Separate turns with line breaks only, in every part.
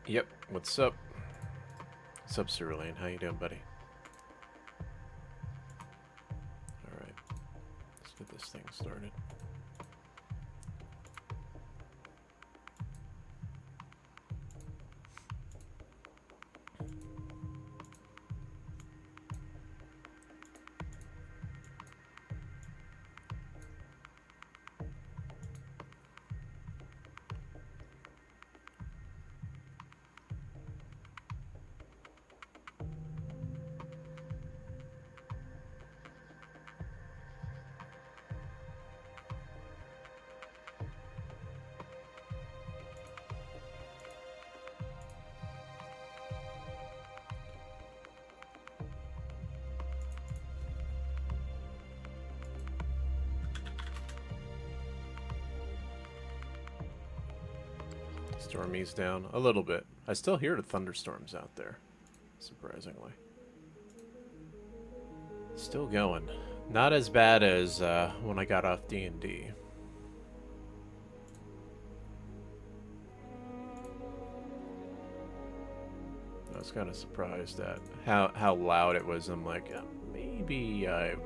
Yep, what's up? What's up, Cerulean? How you doing, buddy? Alright, let's get this thing started. Stormy's down a little bit. I still hear the thunderstorms out there, surprisingly. Still going. Not as bad as when I got off D&D. I was kind of surprised at how loud it was. I'm like, maybe I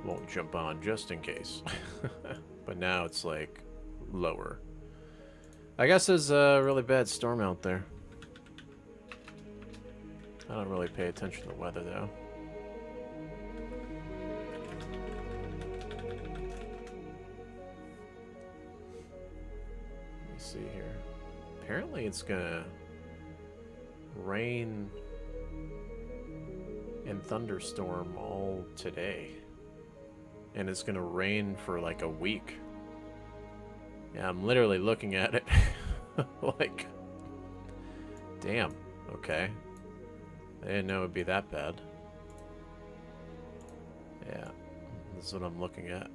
won't jump on just in case. But now it's like lower. I guess there's a really bad storm out there. I don't really pay attention to the weather, though. Let me see here. Apparently it's gonna rain and thunderstorm all today. And it's gonna rain for like a week. Yeah, I'm literally looking at it like, damn, okay. I didn't know it would be that bad. Yeah, this is what I'm looking at.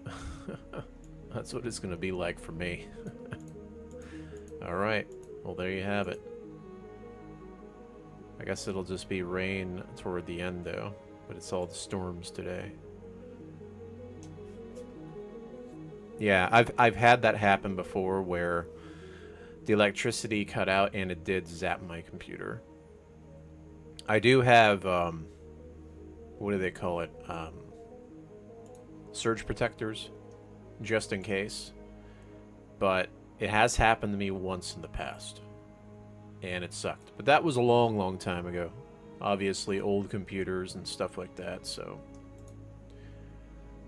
That's what it's going to be like for me. Alright, well there you have it. I guess it'll just be rain toward the end though, but it's all the storms today. Yeah, I've had that happen before where the electricity cut out and it did zap my computer. I do have what do they call it? Surge protectors, just in case. But it has happened to me once in the past, and it sucked. But that was a long, long time ago. Obviously, old computers and stuff like that. So,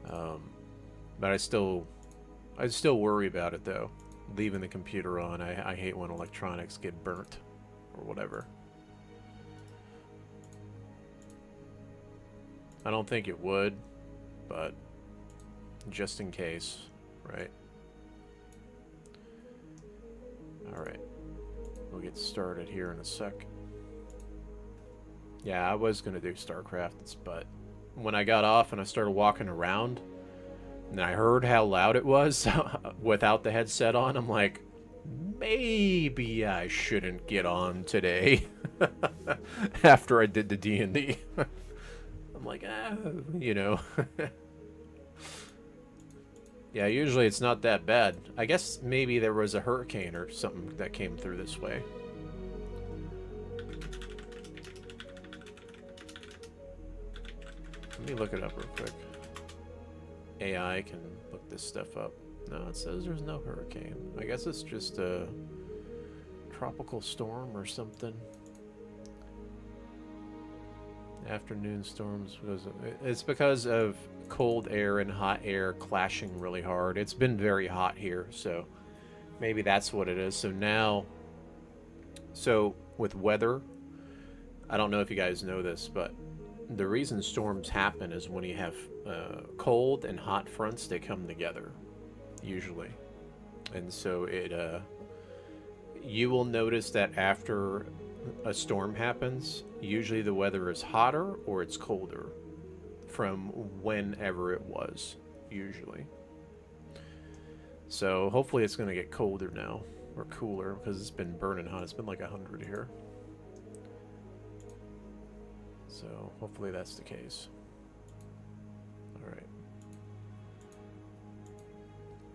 but I still worry about it though. Leaving the computer on. I hate when electronics get burnt or whatever. I don't think it would, but just in case, right? Alright. We'll get started here in a sec. Yeah, I was gonna do StarCraft, but when I got off and I started walking around, and I heard how loud it was without the headset on. I'm like, maybe I shouldn't get on today after I did the D&D. I'm like, you know. Yeah, usually it's not that bad. I guess maybe there was a hurricane or something that came through this way. Let me look it up real quick. AI can look this stuff up. No, it says there's no hurricane. I guess it's just a tropical storm or something. Afternoon storms. It's because of cold air and hot air clashing really hard. It's been very hot here, so maybe that's what it is. So now, with weather, I don't know if you guys know this, but the reason storms happen is when you have cold and hot fronts, they come together, usually. And so you will notice that after a storm happens, usually the weather is hotter or it's colder from whenever it was, usually. So hopefully it's going to get colder now, or cooler, because it's been burning hot. It's been like 100 here. So hopefully that's the case. Alright.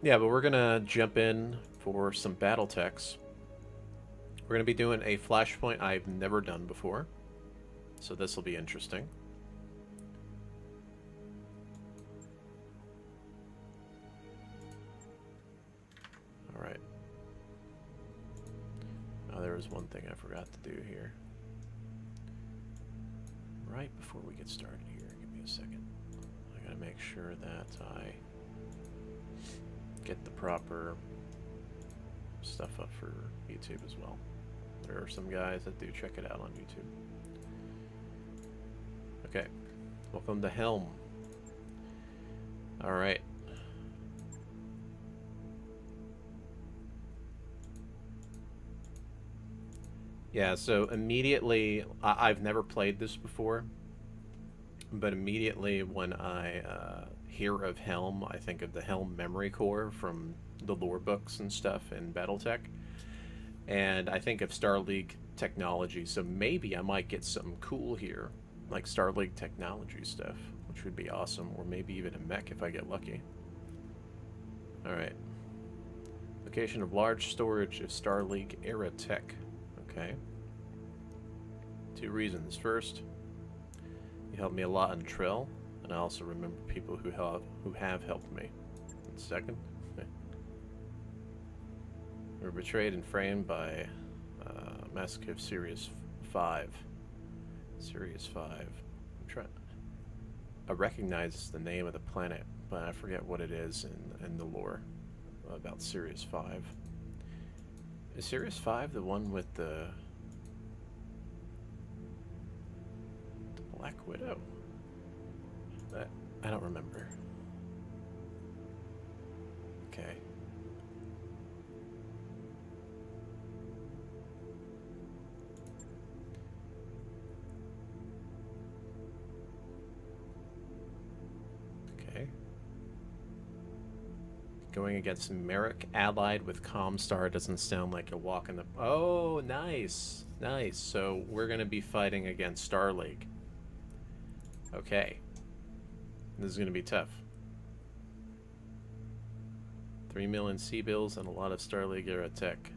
Yeah, but we're gonna jump in for some Battletechs. We're going to be doing a flashpoint I've never done before, so this will be interesting. All right. Oh, there was one thing I forgot to do here. Right before we get started here, give me a second. I gotta make sure that I get the proper stuff up for YouTube as well. There are some guys that do check it out on YouTube. Okay, welcome to Helm. All right. Yeah, so immediately, I've never played this before, but immediately when I hear of Helm, I think of the Helm memory core from the lore books and stuff in Battletech. And I think of Star League technology, so maybe I might get something cool here, like Star League technology stuff, which would be awesome, or maybe even a mech if I get lucky. Alright. Location of large storage of Star League era tech. Okay. 2 reasons. First, you helped me a lot on Trill, and I also remember people who have helped me. And second, we were betrayed and framed by Massacre of Sirius 5. Sirius 5. I'm trying. I recognize the name of the planet, but I forget what it is in the lore about Sirius 5. Is Sirius 5 the one with the Black Widow? I don't remember. Okay. Okay. Going against Merrick, allied with Comstar doesn't sound like a walk in the... Oh, nice. Nice. So we're going to be fighting against Star League. Okay. This is going to be tough. 3 million C-bills and a lot of Star League era tech.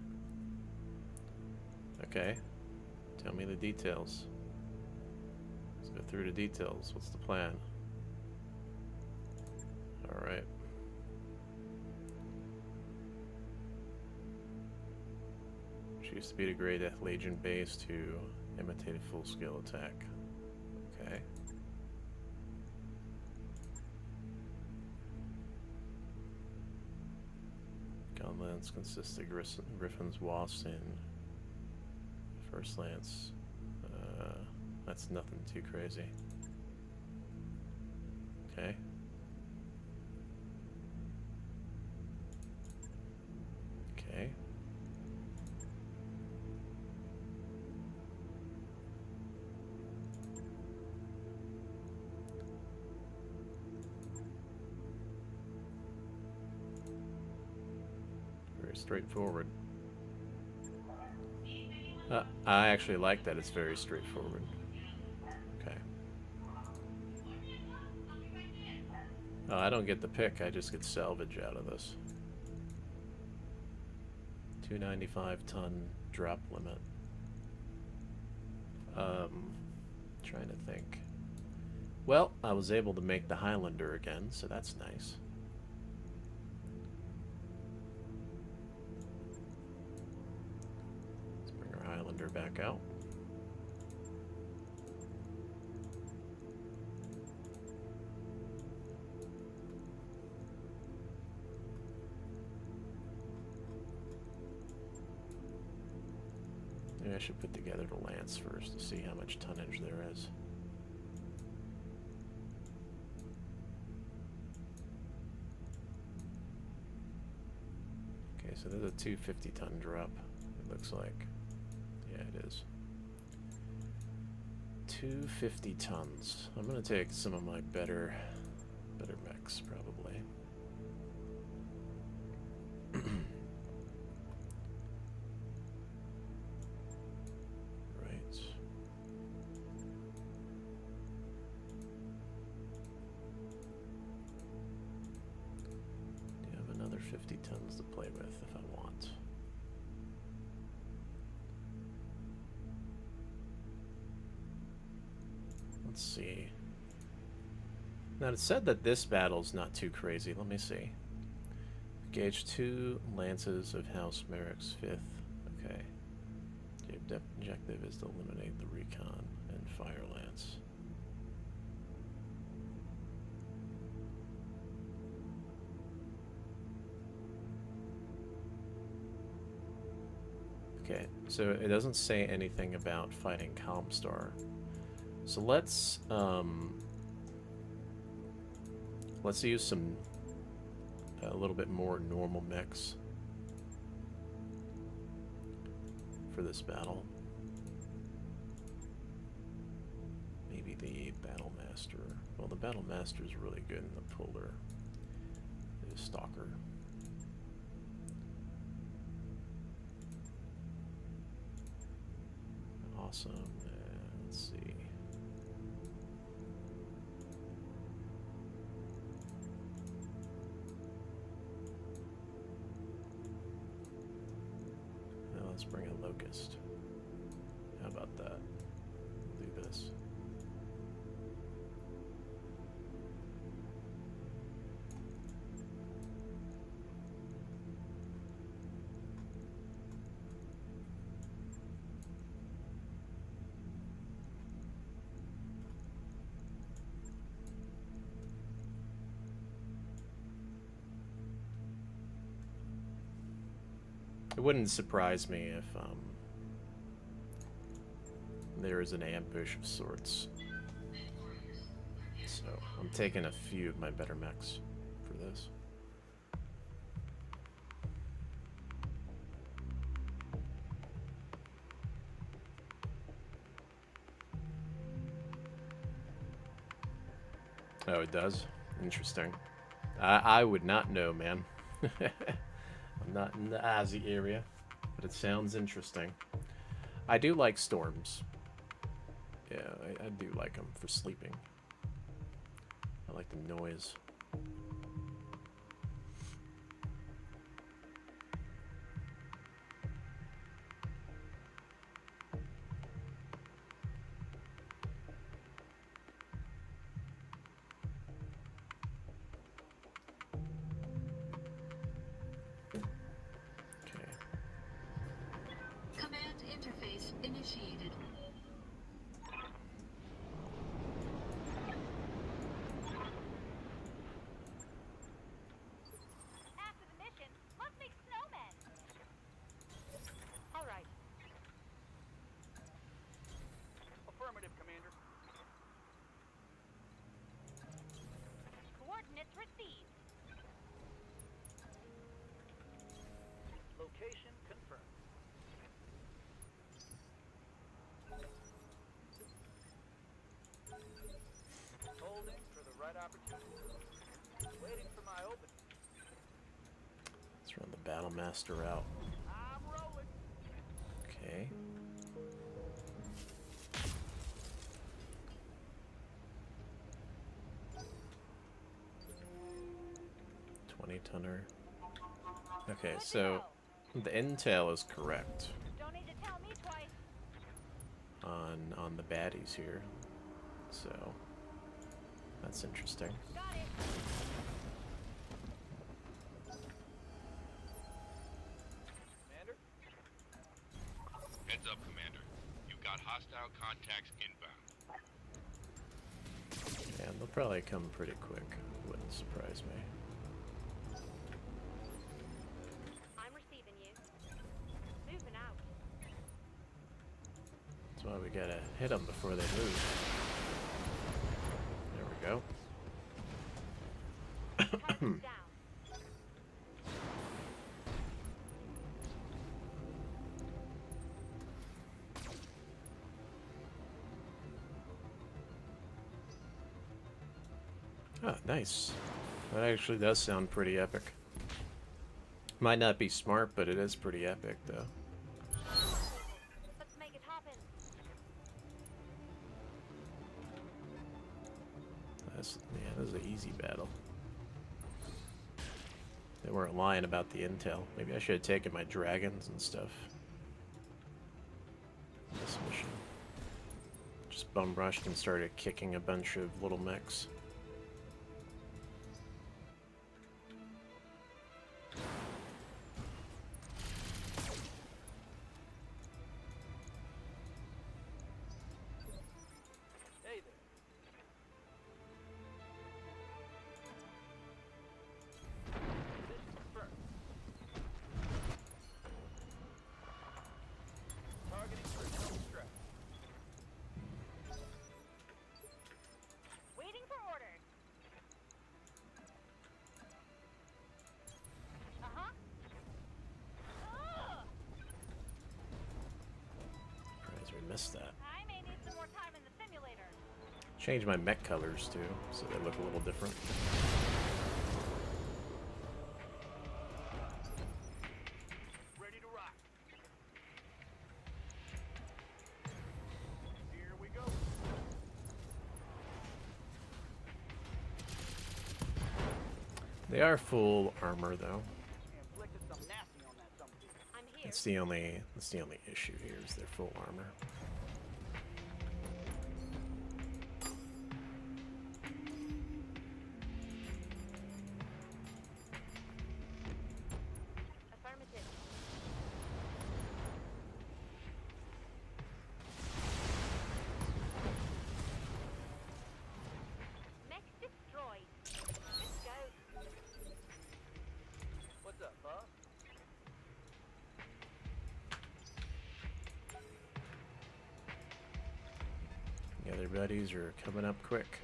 Okay. Tell me the details. Let's go through the details. What's the plan? Alright. Choose speed of grade Legion base to imitate a full-scale attack. Okay. Gunlance consists of Griffins, Wasps, and First Lance. That's nothing too crazy. Okay. Okay. Very straightforward. I actually like that it's very straightforward. Okay. I don't get the pick, I just get salvage out of this. 295 ton drop limit. Trying to think. Well, I was able to make the Highlander again, so that's nice. Let's bring our Highlander back out. Maybe I should put together the Lance first to see how much tonnage there is. Okay, so there's a 250 ton drop, it looks like. Yeah, it is. 250 tons. I'm gonna take some of my better mechs, probably. Right. Do you have another 50 tons to play with if I want? Let's see. Now it said that this battle's not too crazy. Let me see. Engage 2 lances of House Merrick's 5th. Okay. The objective is to eliminate the recon and fire lance. Okay, so it doesn't say anything about fighting Comstar. So let's use a little bit more normal mix for this battle. Maybe the Battlemaster. Well, the Battlemaster is really good in the Polar. The Stalker. Awesome. Let's see. Now let's bring a Locust. How about that? We'll do this. It wouldn't surprise me if there is an ambush of sorts. So I'm taking a few of my better mechs for this. Oh, it does? Interesting. I would not know, man. I'm not in the Aussie area, but it sounds interesting. I do like storms. Yeah, I do like them for sleeping. I like the noise.
Initiated.
After the mission, let's make snowmen. All right.
Affirmative, Commander.
Coordinates received.
Location confirmed. Holding for the right opportunity. Waiting for my opening.
Let's run the Battlemaster out.
I'm rolling.
Okay. $20-tonner. Okay, so the intel is correct
Don't need to tell me twice.
on the baddies here. So that's interesting.
Got it.
Commander?
Heads up, Commander. You've got hostile contacts inbound.
Yeah, they'll probably come pretty quick. Wouldn't surprise me.
I'm receiving you. Moving out.
That's why we gotta hit them before they move. There we go.
Target's down.
Ah, nice. That actually does sound pretty epic. Might not be smart, but it is pretty epic, though.
Let's make it happen.
Yeah, that was an easy battle. They weren't lying about the intel. Maybe I should have taken my dragons and stuff. This mission. Just bum rushed and started kicking a bunch of little mechs.
Hey there. Position confirmed. Targeting for a home strike.
Waiting for orders. Uh-huh. Ugh!
Surprised we missed that.
I may need some more time in the simulator.
Change my mech colors too, so they look a little different.
Ready to rock. Here we go.
They are full armor though.
Inflicted some nasty on that something.
I'm here.
That's the only issue here is their full armor.
Affirmative. Mech destroyed. Let's go.
What's up, boss?
The other buddies are coming up quick.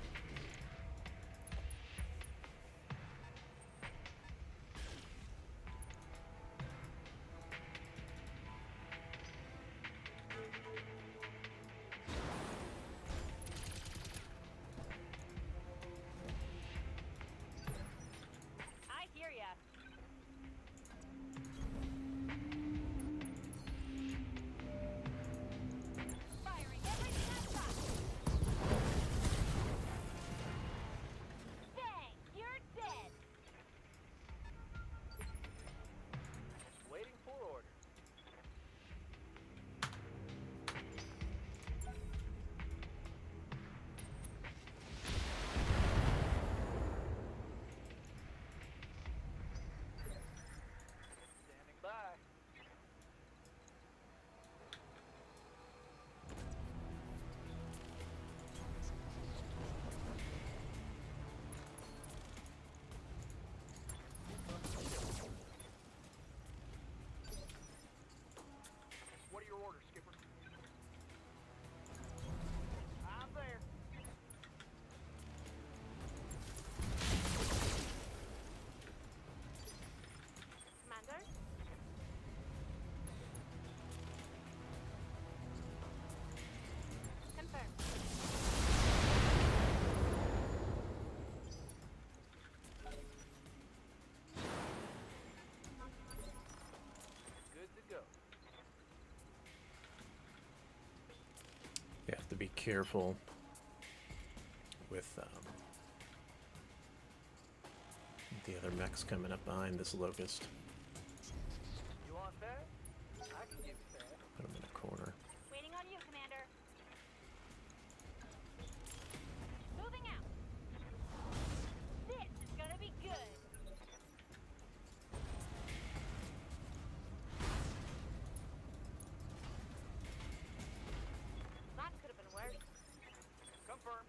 I hear ya. Firing everything I've got. Bang! You're dead.
Waiting for orders. Standing by. What are your orders, Skipper? I'm there.
Commander? Confirmed.
Good to go.
You have to be careful with the other mechs coming up behind this locust.
You want that? I can give you that.
Put them in a corner.
Waiting on you, Commander. Moving out. This is gonna be good. That could have been worse.
Confirm.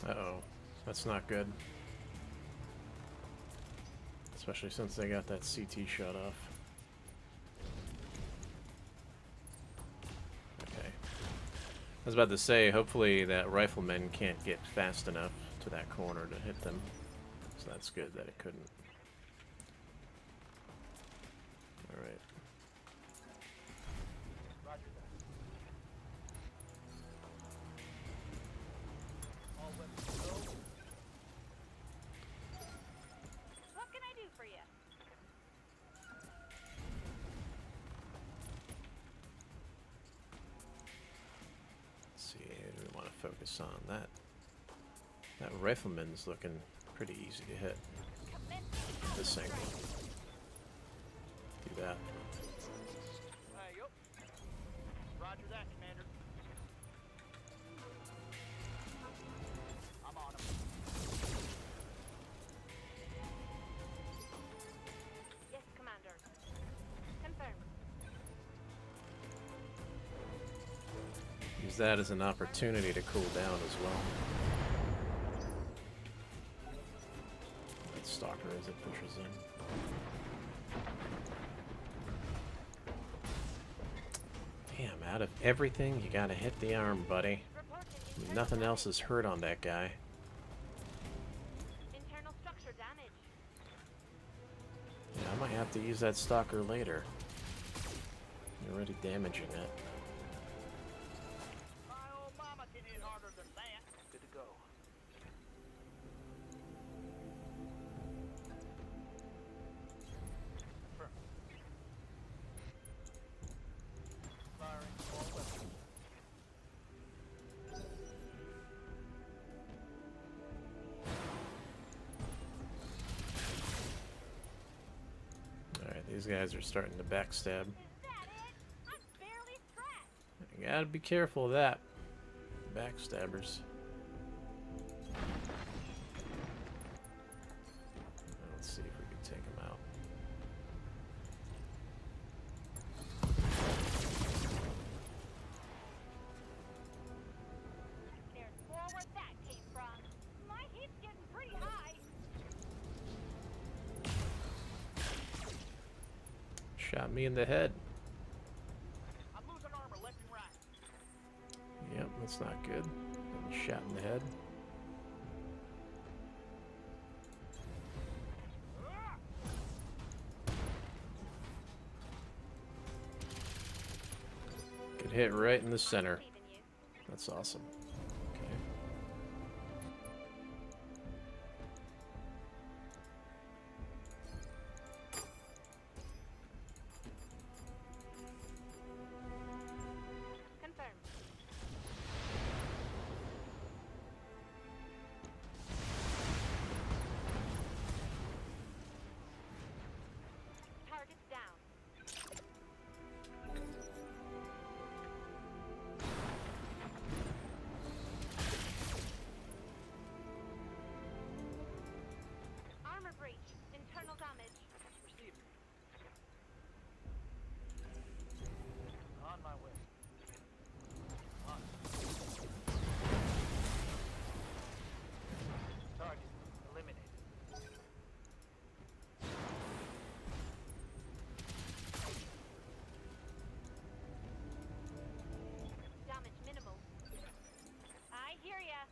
Uh-oh. That's not good. Especially since they got that CT shut off. Okay. I was about to say, hopefully that rifleman can't get fast enough to that corner to hit them. So that's good that it couldn't. Alright.
Roger that. All weapons go.
What can I do for you?
Let's see, we want to focus on that. That rifleman's looking pretty easy to hit.
Commencing
This
counter
angle.
strike.
Do that.
Hey, yup. Roger that, Commander. I'm on him.
Yes, Commander. Confirmed.
Use that as an opportunity to cool down as well. That stalker as it pushes in. Damn, out of everything, you gotta hit the arm, buddy.
Reporting
I mean,
internal
nothing else
damage.
is hurt on that guy.
Internal structure damage.
Yeah, I might have to use that stalker later. You're already damaging it.
My old mama can hit harder than that. Good to go. Confirm. Firing all weapons.
Alright, these guys are starting to backstab.
Is that it? I'm barely scratched.
You gotta be careful of that. Backstabbers. Let's see if we can take them out.
There's more where that came from. My heat's getting pretty high.
Shot me in the head.
I'm losing armor left and right.
Yep, that's not good. Getting shot in the head. Good hit right in the center.
Believe in you.
That's awesome. Okay.
Confirmed. Targets down. Armor breach. Internal damage.
Received. On my way. On. Target eliminated.
Damage minimal. I hear ya.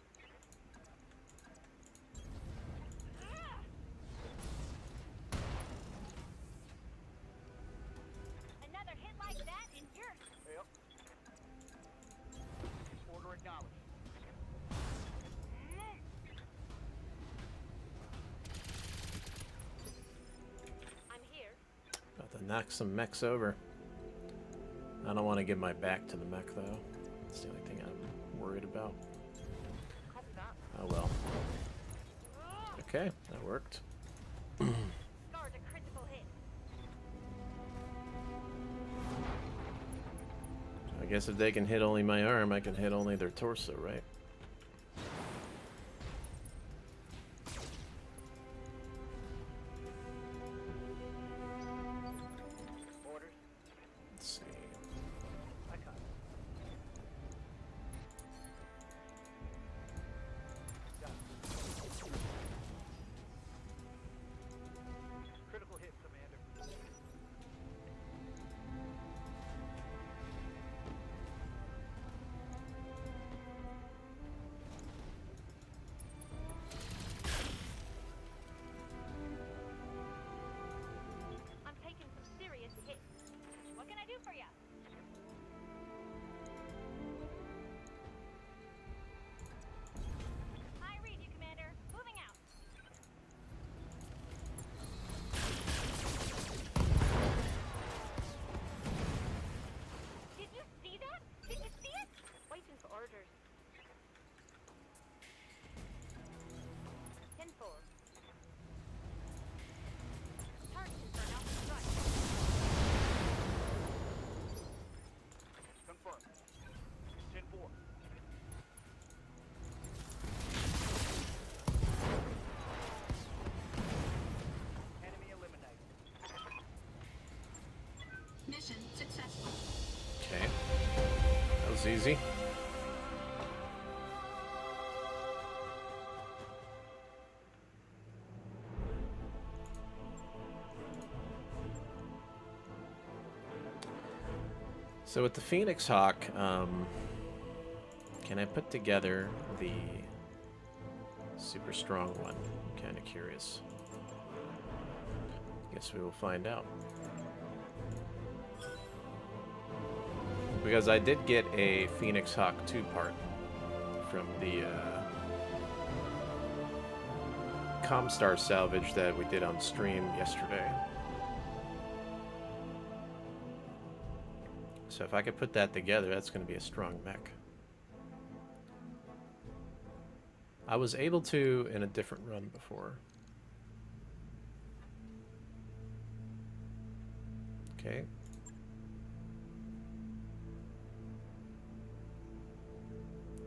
Another hit like that and you're...
Yep. Order acknowledged.
I'm here.
About to knock some mechs over. I don't want to give my back to the mech though. That's the only thing I'm worried about.
Copy that.
Oh well. Okay, that worked.
Scar's a critical hit.
I guess if they can hit only my arm, I can hit only their torso, right?
Orders.
Let's see.
I got it. Got
easy. So with the Phoenix Hawk, can I put together the super strong one? I'm kind of curious. Guess we will find out. Because I did get a Phoenix Hawk 2-part from the Comstar salvage that we did on stream yesterday. So if I could put that together, that's going to be a strong mech. I was able to in a different run before. Okay.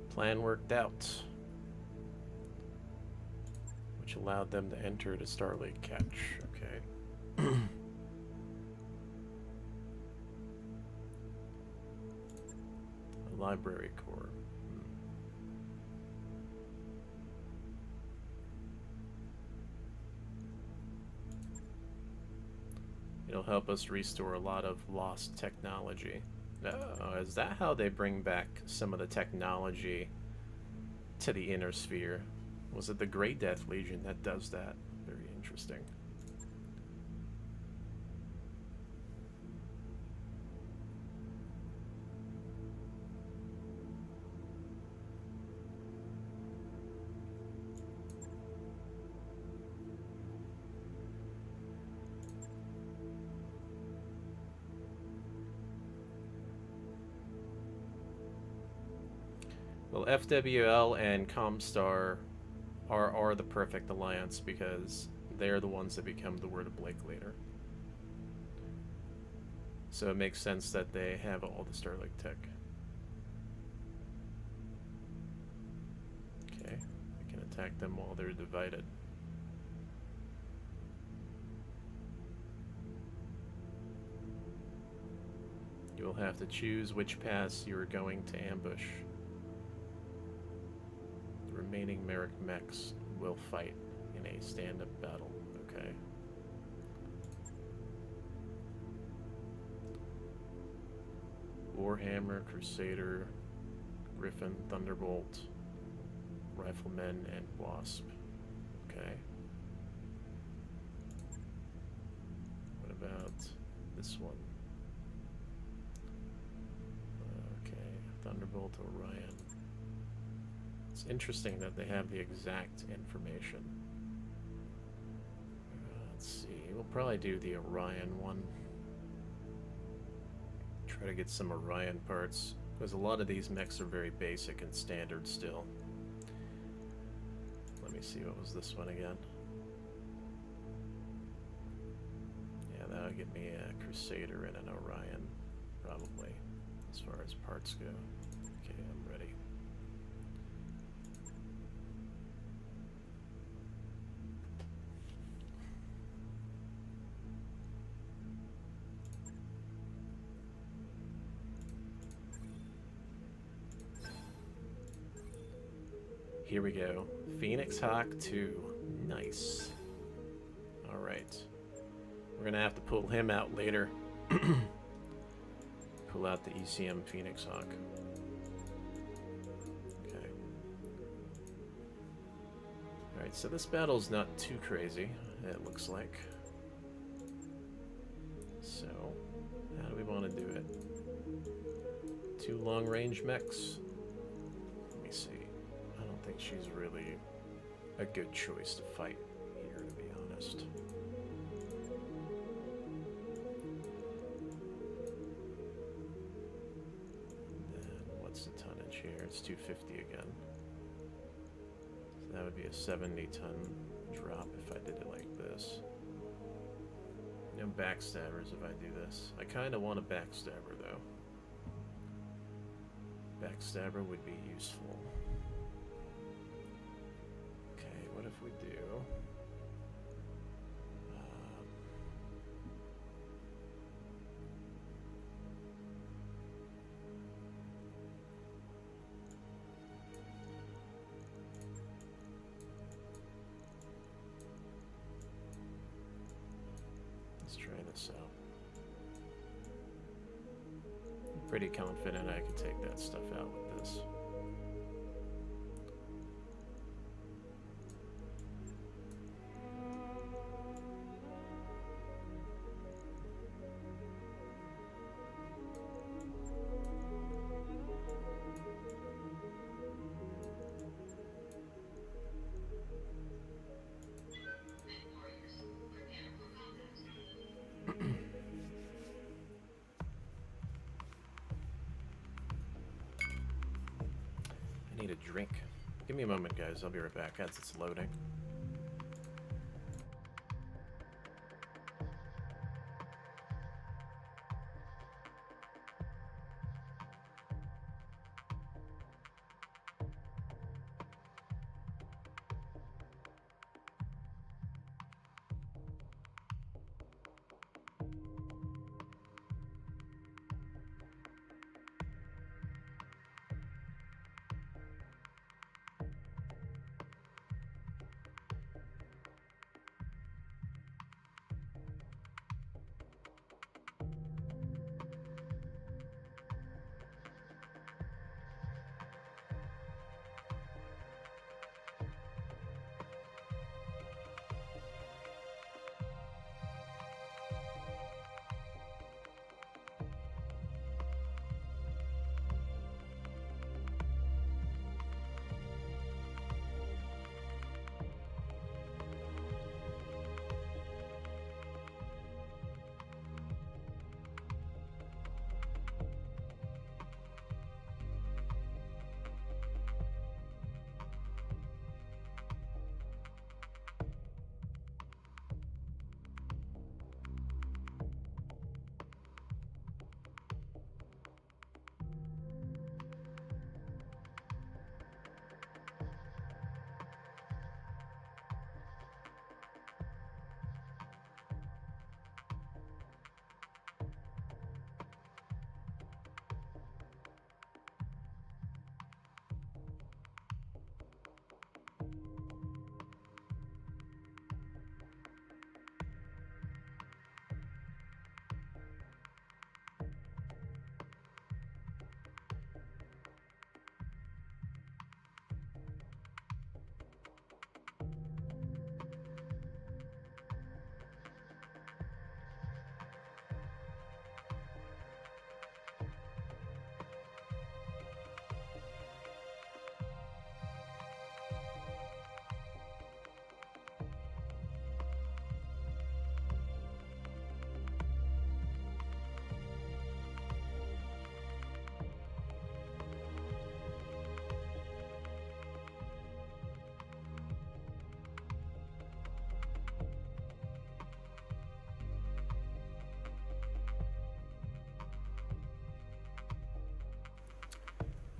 Plan worked out. Which allowed them to enter the Starlink catch. Okay. A library core. It'll help us restore a lot of lost technology. Oh, is that how they bring back some of the technology to the inner sphere? Was it the Great Death Legion that does that? Very interesting. Well, FWL and Comstar are the perfect alliance because they're the ones that become the Word of Blake later. So it makes sense that they have all the Starlink tech. Okay, we can attack them while they're divided. You'll have to choose which pass you're going to ambush. Remaining Merrick mechs will fight in a stand-up battle. Okay. Warhammer, Crusader, Griffin, Thunderbolt, Riflemen, and Wasp. Okay. What about this one? Okay, Thunderbolt, Orion. It's interesting that they have the exact information. Let's see, we'll probably do the Orion one. Try to get some Orion parts, because a lot of these mechs are very basic and standard still. Let me see, what was this one again? Yeah, that'll get me a Crusader and an Orion, probably, as far as parts go. Okay, I'm ready. Here we go. Phoenix Hawk 2. Nice. Alright. We're going to have to pull him out later. Pull out the ECM Phoenix Hawk. Okay. Alright, so this battle's not too crazy, it looks like. So, how do we want to do it? 2 long-range mechs? Let me see. I don't think she's really a good choice to fight here, to be honest. And then what's the tonnage here? It's 250 again. So that would be a 70-ton drop if I did it like this. No backstabbers if I do this. I kind of want a backstabber though. Backstabber would be useful. Okay, what if we do? Let's try this out. I'm pretty confident I can take that stuff out with this. I need a drink. Give me a moment, guys. I'll be right back as it's loading.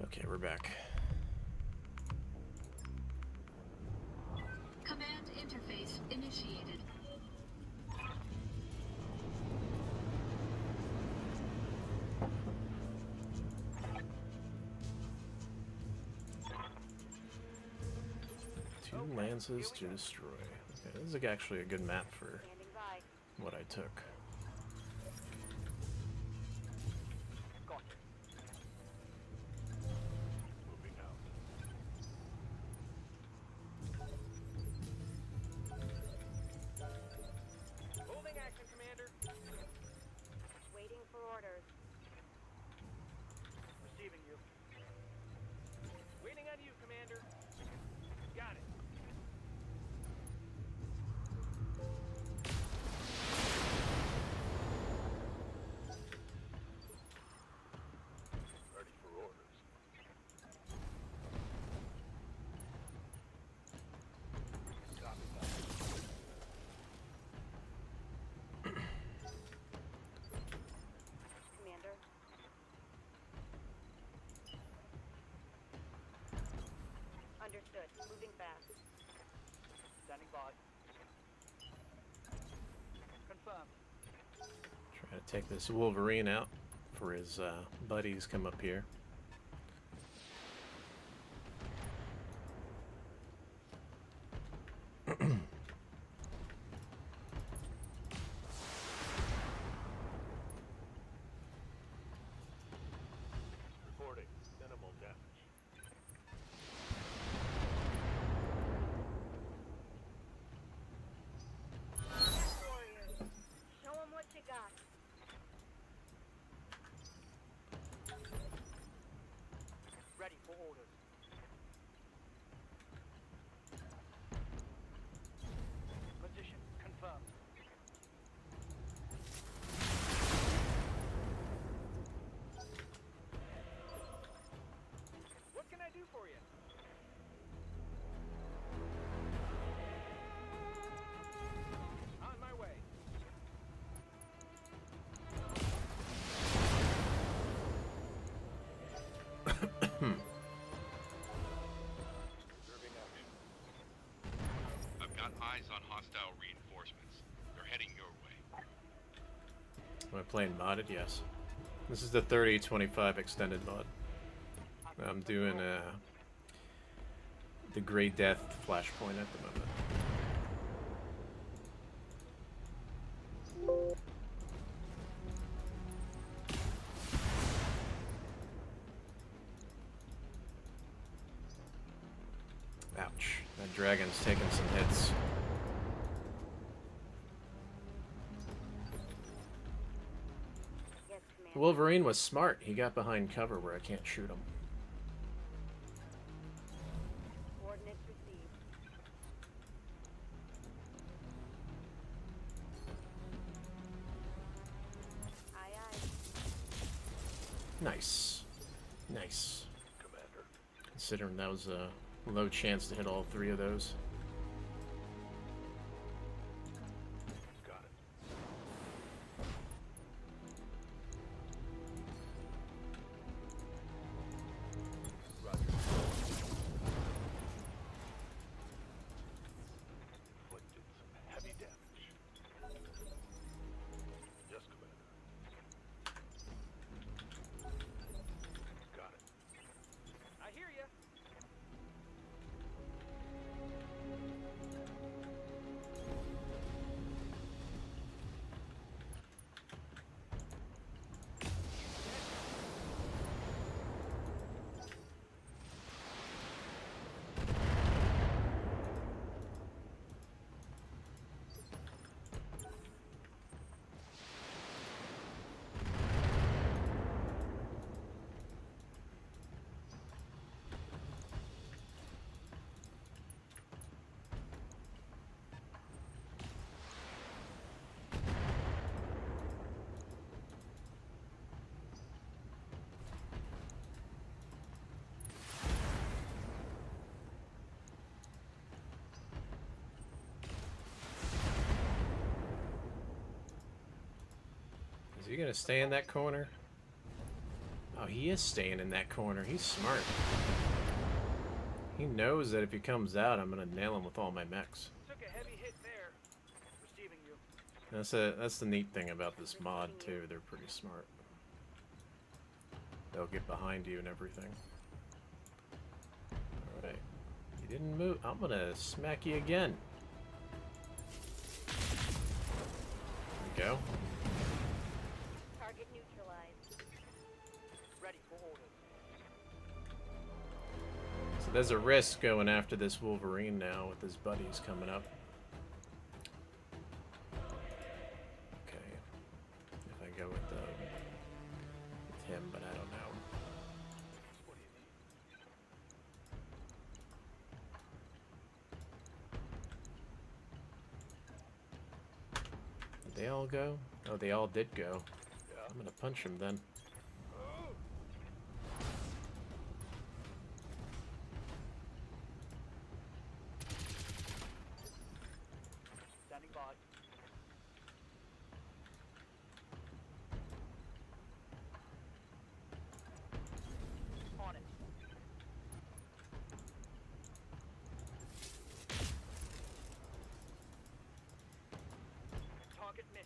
Okay, we're back.
Command interface initiated.
Two lances to destroy. Okay, this is actually a good map for
Standing by.
what I took.
Gotcha. Moving out. Holding action, Commander.
Waiting for orders.
Receiving you. Waiting on you, Commander. Got it. Ready for orders. Copy that.
Commander. Understood. Moving fast.
Standing by. Confirmed.
Try to take this Wolverine out for his buddies come up here.
eyes on hostile reinforcements. They're heading your way.
Am I playing modded? Yes. This is the 3025 extended mod. I'm doing the Grey Death Flashpoint at the moment. Ouch. That dragon's taking some hits.
Yes, Commander.
Wolverine was smart. He got behind cover where I can't shoot him.
Coordinates received. Aye, aye.
Nice. Nice.
Commander.
Considering that was a low chance to hit all three of those.
Got it. Roger. Inflicted some heavy damage. Yes, Commander. Got it. I hear ya.
Is he gonna stay in that corner? Oh, he is staying in that corner. He's smart. He knows that if he comes out, I'm gonna nail him with all my mechs.
Took a heavy hit there. Receiving you.
That's the neat thing about this mod too. They're pretty smart. They'll get behind you and everything. All right, you didn't move. I'm gonna smack you again. There we go.
Target neutralized.
Ready for orders.
So there's a risk going after this Wolverine now with his buddies coming up. Okay, if I go with him, but I don't know.
What do you need?
Did they all go? Oh, they all did go.
Yeah.
I'm gonna punch him then.
Standing by. On it. Target missed.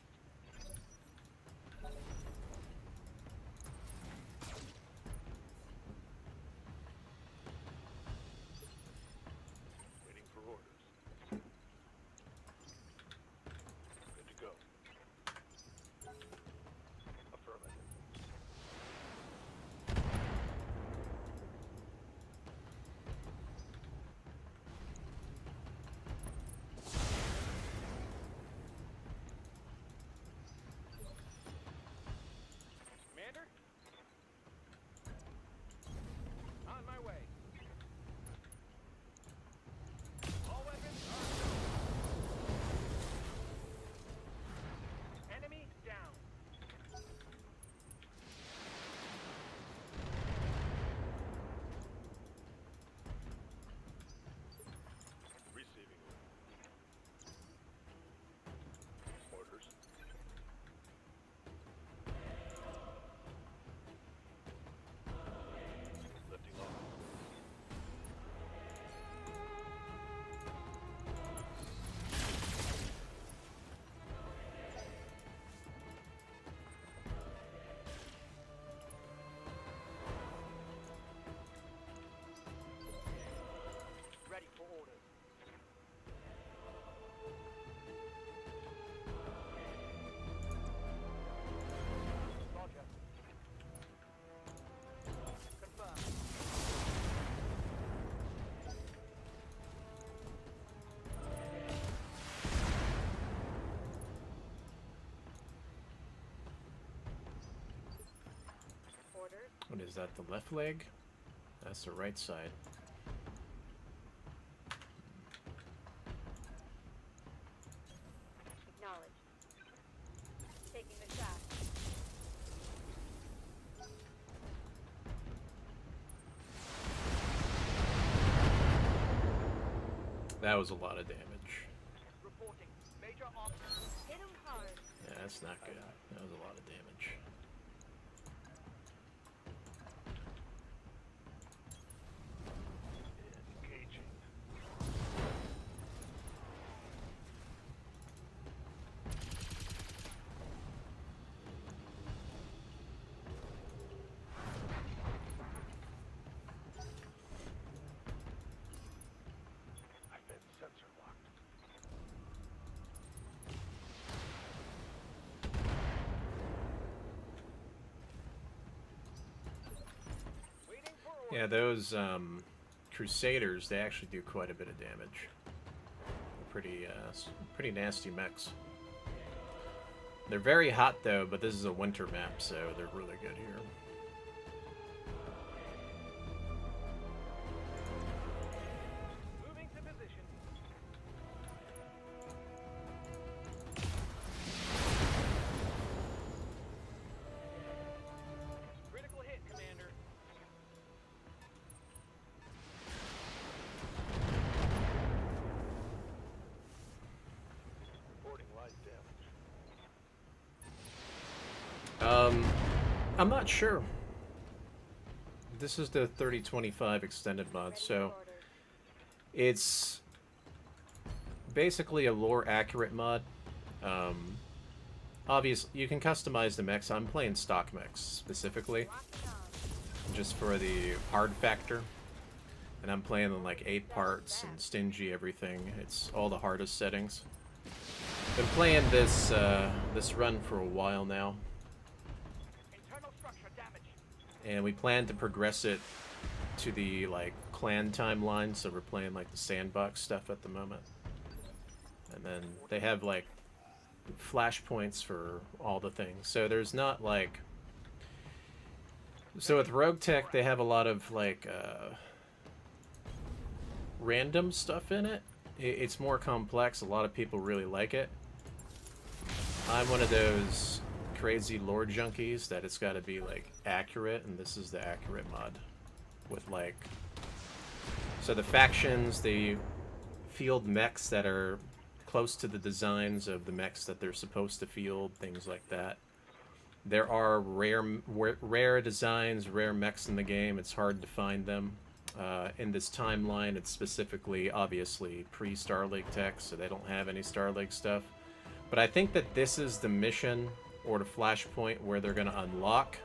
What is that, the left leg? That's the right side.
Acknowledged. Taking the shot.
That was a lot of damage.
Reporting. Major op.
Hit him hard.
Yeah, that's not good. That was a lot of damage.
Engaging. I've been sensor locked.
Waiting for
Yeah, those Crusaders, they actually do quite a bit of damage. Pretty, pretty nasty mechs. They're very hot though, but this is a winter map, so they're really good here.
moving to position. Critical hit, Commander.
Reporting light damage.
I'm not sure. This is the 3025 extended mod, so it's basically a lore accurate mod. Obviously, you can customize the mechs. I'm playing stock mechs specifically, just for the hard factor. And I'm playing in like 8 parts and stingy everything. It's all the hardest settings. Been playing this this run for a while now,
Internal structure damage.
and we plan to progress it to the like clan timeline. So we're playing like the sandbox stuff at the moment, and then they have like flashpoints for all the things. So there's not like, so with RuFF they have a lot of like random stuff in it. It's more complex. A lot of people really like it. I'm one of those crazy lore junkies that it's got to be like accurate, and this is the accurate mod with like, so the factions, they field mechs that are close to the designs of the mechs that they're supposed to field, things like that. There are rare designs, rare mechs in the game. It's hard to find them. In this timeline, it's specifically, obviously, pre-Star League tech, so they don't have any Star League stuff. But I think that this is the mission, or the flashpoint, where they're going to unlock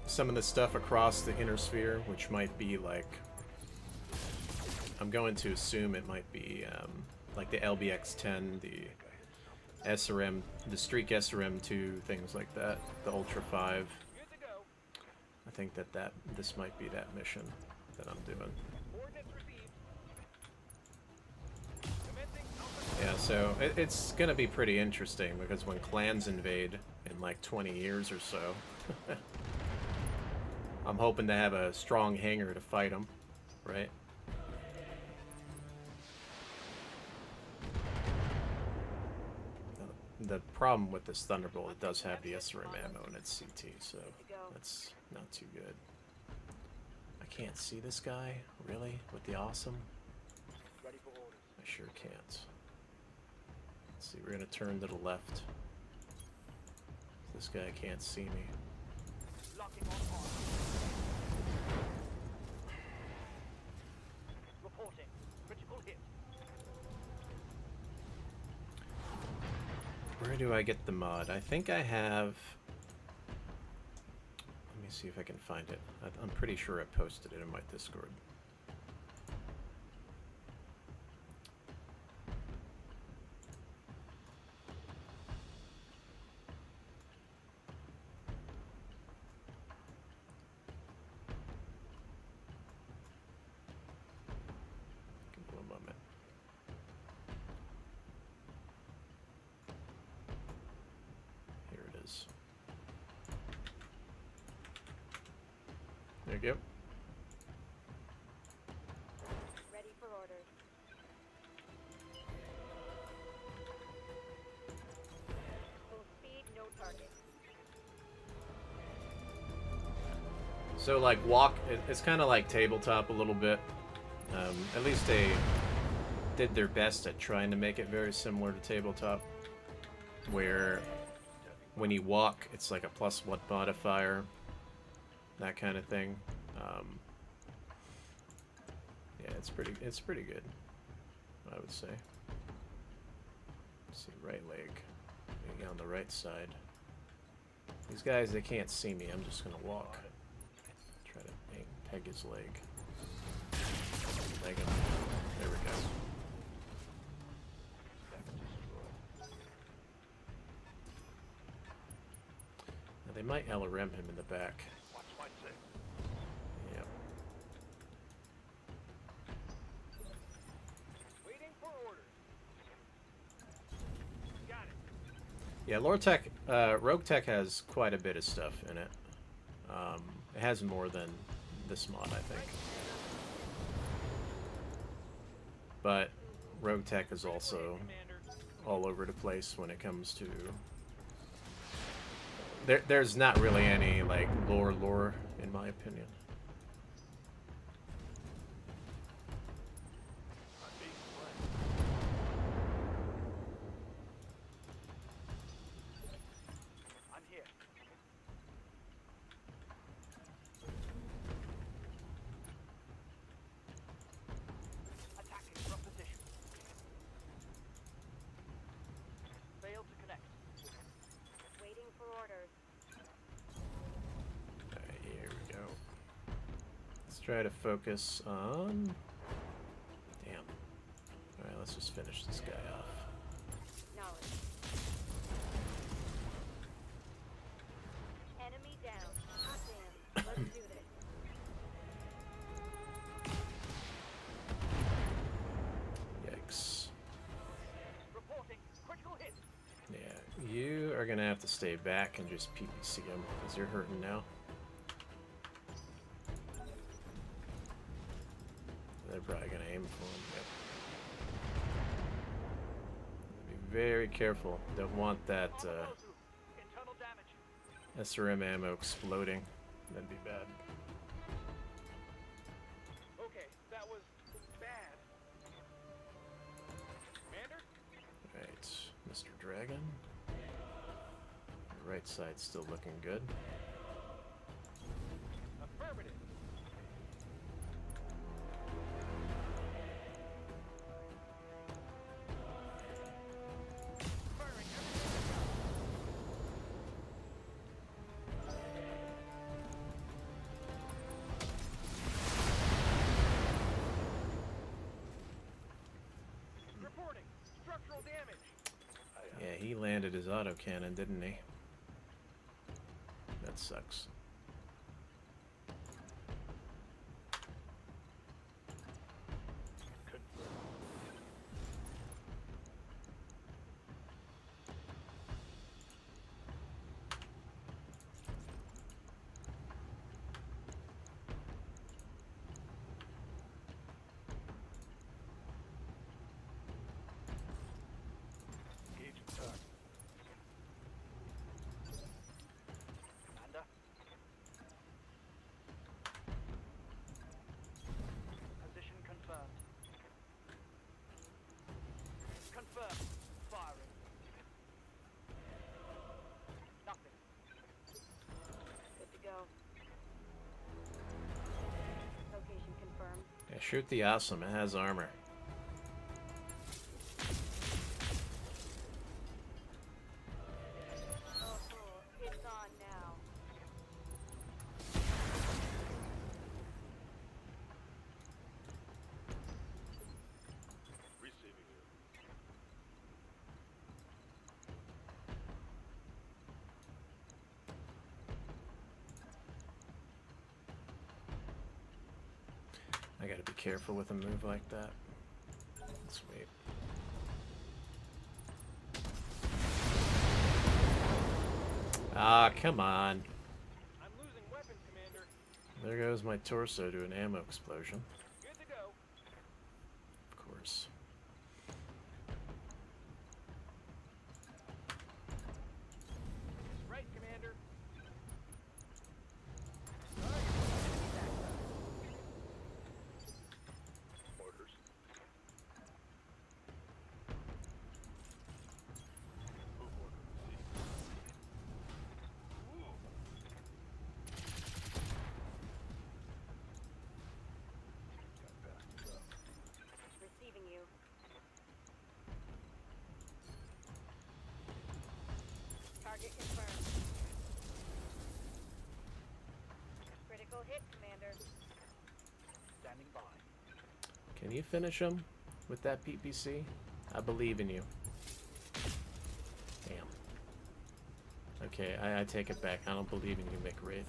some of the stuff across the inner sphere, which might be like, I'm going to assume it might be like the LBX-10, the SRM, the Streak SRM-2, things like that, the Ultra 5.
Good to go.
I think that this might be that mission that I'm doing.
Coordinates received. Commencing alpha.
Yeah, so it's gonna be pretty interesting, because when clans invade in like 20 years or so, I'm hoping to have a strong hanger to fight them, right? The problem with this Thunderbolt, it does have the SRM ammo and it's CT, so that's not too good. I can't see this guy, really, with the awesome?
Ready for orders.
I sure can't. Let's see, we're gonna turn to the left. This guy can't see me.
Locking on arm. Reporting. Critical hit.
Where do I get the mod? I think I have... Let me see if I can find it. I'm pretty sure I posted it in my Discord. Give me one moment. Here it is. Yep.
Ready for orders. Full speed, no target.
So like it's kind of like tabletop a little bit. At least they did their best at trying to make it very similar to tabletop, where when you walk, it's like a +1 modifier, that kind of thing. Yeah, it's pretty good, I would say. Let's see, right leg, maybe on the right side. These guys, they can't see me. I'm just gonna walk. Try to peg his leg. Leg him. There we go. Now they might LRM him in the back.
Watch my six.
Yep.
Waiting for orders. Got it.
Yeah, Rogue Tech has quite a bit of stuff in it. It has more than this mod, I think. But Rogue Tech is also all over the place when it comes to... There's not really any, like, lore, in my opinion.
I'm here. Attacking from position. Failed to connect.
Waiting for orders.
Alright, here we go. Let's try to focus on... Damn. Alright, let's just finish this guy off.
Knowledge. Enemy down. Hot damn. Let's do this.
Yikes.
Reporting critical hit.
Yeah, you are gonna have to stay back and just PPC him, because you're hurting now. They're probably gonna aim for him. Yep. Be very careful. Don't want that
Internal damage.
SRM ammo exploding. That'd be bad.
Okay, that was bad. Commander?
Right, Mr. Dragon. The right side's still looking good.
Affirmative. Firing everything. Reporting structural damage.
Yeah, he landed his autocannon, didn't he? That sucks.
Engaging target. Commander. Position confirmed. Confirmed. Firing. Nothing.
Good to go. Location confirmed.
Yeah, shoot the awesome. It has armor.
Oh, it's on now.
Receiving you.
I gotta be careful with a move like that. Let's wait. Ah, come on.
I'm losing weapons, Commander.
There goes my torso to an ammo explosion.
Good to go.
Of course.
Right, Commander. Orders. Move order received.
Receiving you. Target confirmed. Critical hit, Commander.
Standing by.
Can you finish him with that PPC? I believe in you. Damn. Okay, I take it back. I don't believe in you, McWraith.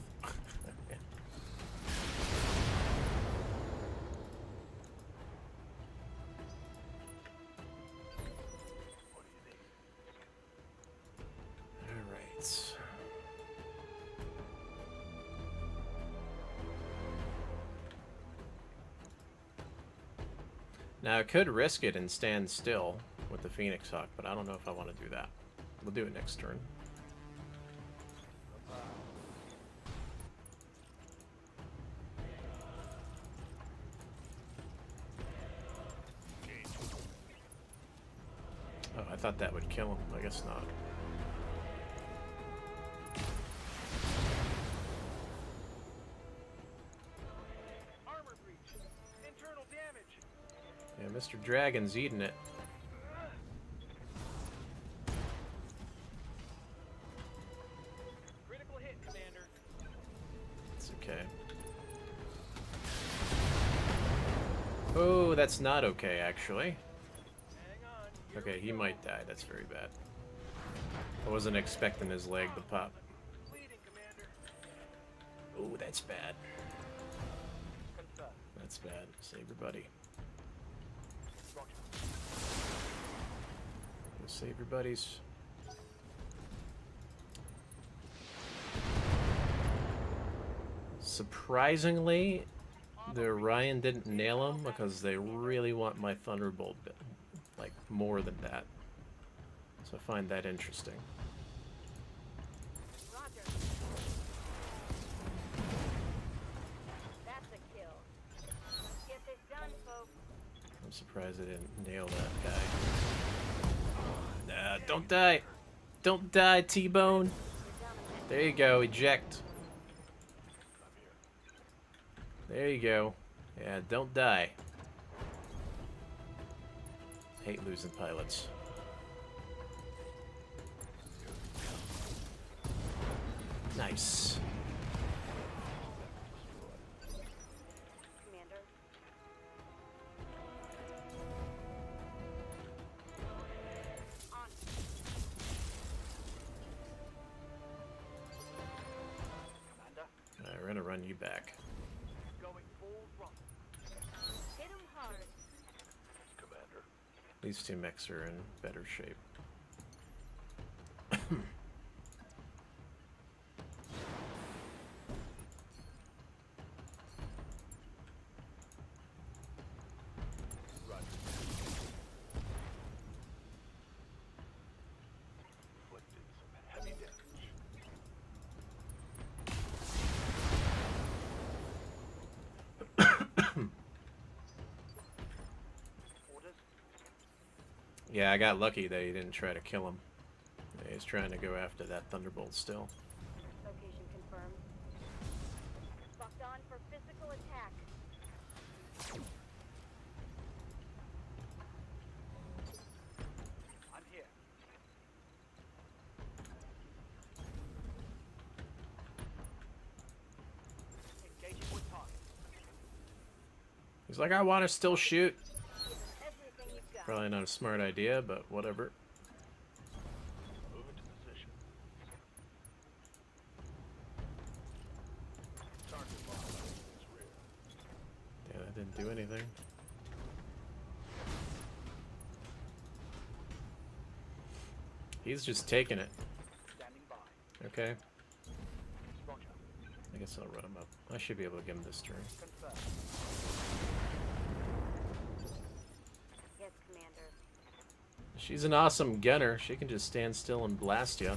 What do you need?
Alright. Now I could risk it and stand still with the Phoenix Hawk, but I don't know if I want to do that. We'll do it next turn. Oh, I thought that would kill him. I guess not.
Armor breach. Internal damage.
Yeah, Mr. Dragon's eating it.
Critical hit, Commander.
It's okay. Oh, that's not okay, actually.
Hang on. Here
Okay,
we
he
go.
might die. That's very bad. I wasn't expecting his leg to pop.
Bleeding, Commander.
Oh, that's bad.
Confirm.
That's bad. Save your buddy.
Roger.
Go save your buddies. Surprisingly, the Orion didn't nail him because they really want my Thunderbolt, like, more than that. So I find that interesting.
Roger. That's a kill. Let's get this done, folks.
I'm surprised I didn't nail that guy. Nah, don't die! Don't die, T-Bone! There you go, eject. There you go. Yeah, don't die. Hate losing pilots. Nice.
Commander. On.
Commander.
Alright, we're gonna run you back.
Going full throttle.
Hit 'em hard.
Commander.
These two mechs are in better shape.
Roger. Inflicted some heavy damage. Orders.
Yeah, I got lucky that he didn't try to kill him. Yeah, he's trying to go after that Thunderbolt still.
Location confirmed. Locked on for physical attack.
I'm here. Engaging with target.
He's like, I want to still shoot.
Give 'em everything you've got.
Probably not a smart idea, but whatever.
Move into position. Target locked on its rear.
Yeah, that didn't do anything. He's just taking it.
Standing by.
Okay.
Roger.
I guess I'll run him up. I should be able to give him this turn.
Confess.
Yes, Commander.
She's an awesome gunner. She can just stand still and blast you.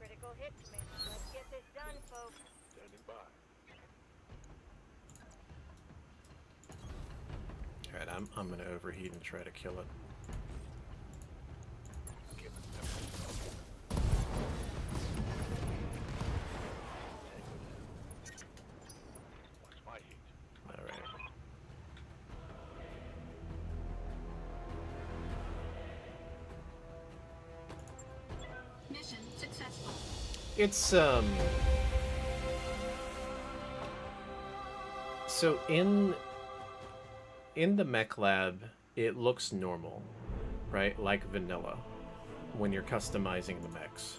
Critical hit, Commander. Let's get this done, folks.
Standing by.
Alright, I'm gonna overheat and try to kill it.
Give it everything. Watch my heat.
Alright.
Mission successful.
It's so in the mech lab, it looks normal, right? Like vanilla when you're customizing the mechs.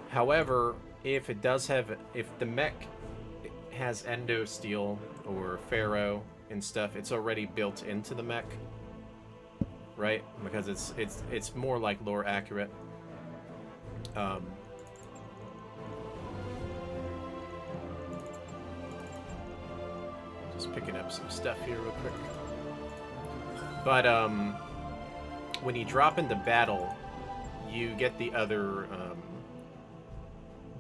However, if the mech has endo steel or ferro and stuff, it's already built into the mech, right? Because it's more like lore accurate. Just picking up some stuff here real quick. But when you drop into battle, you get the other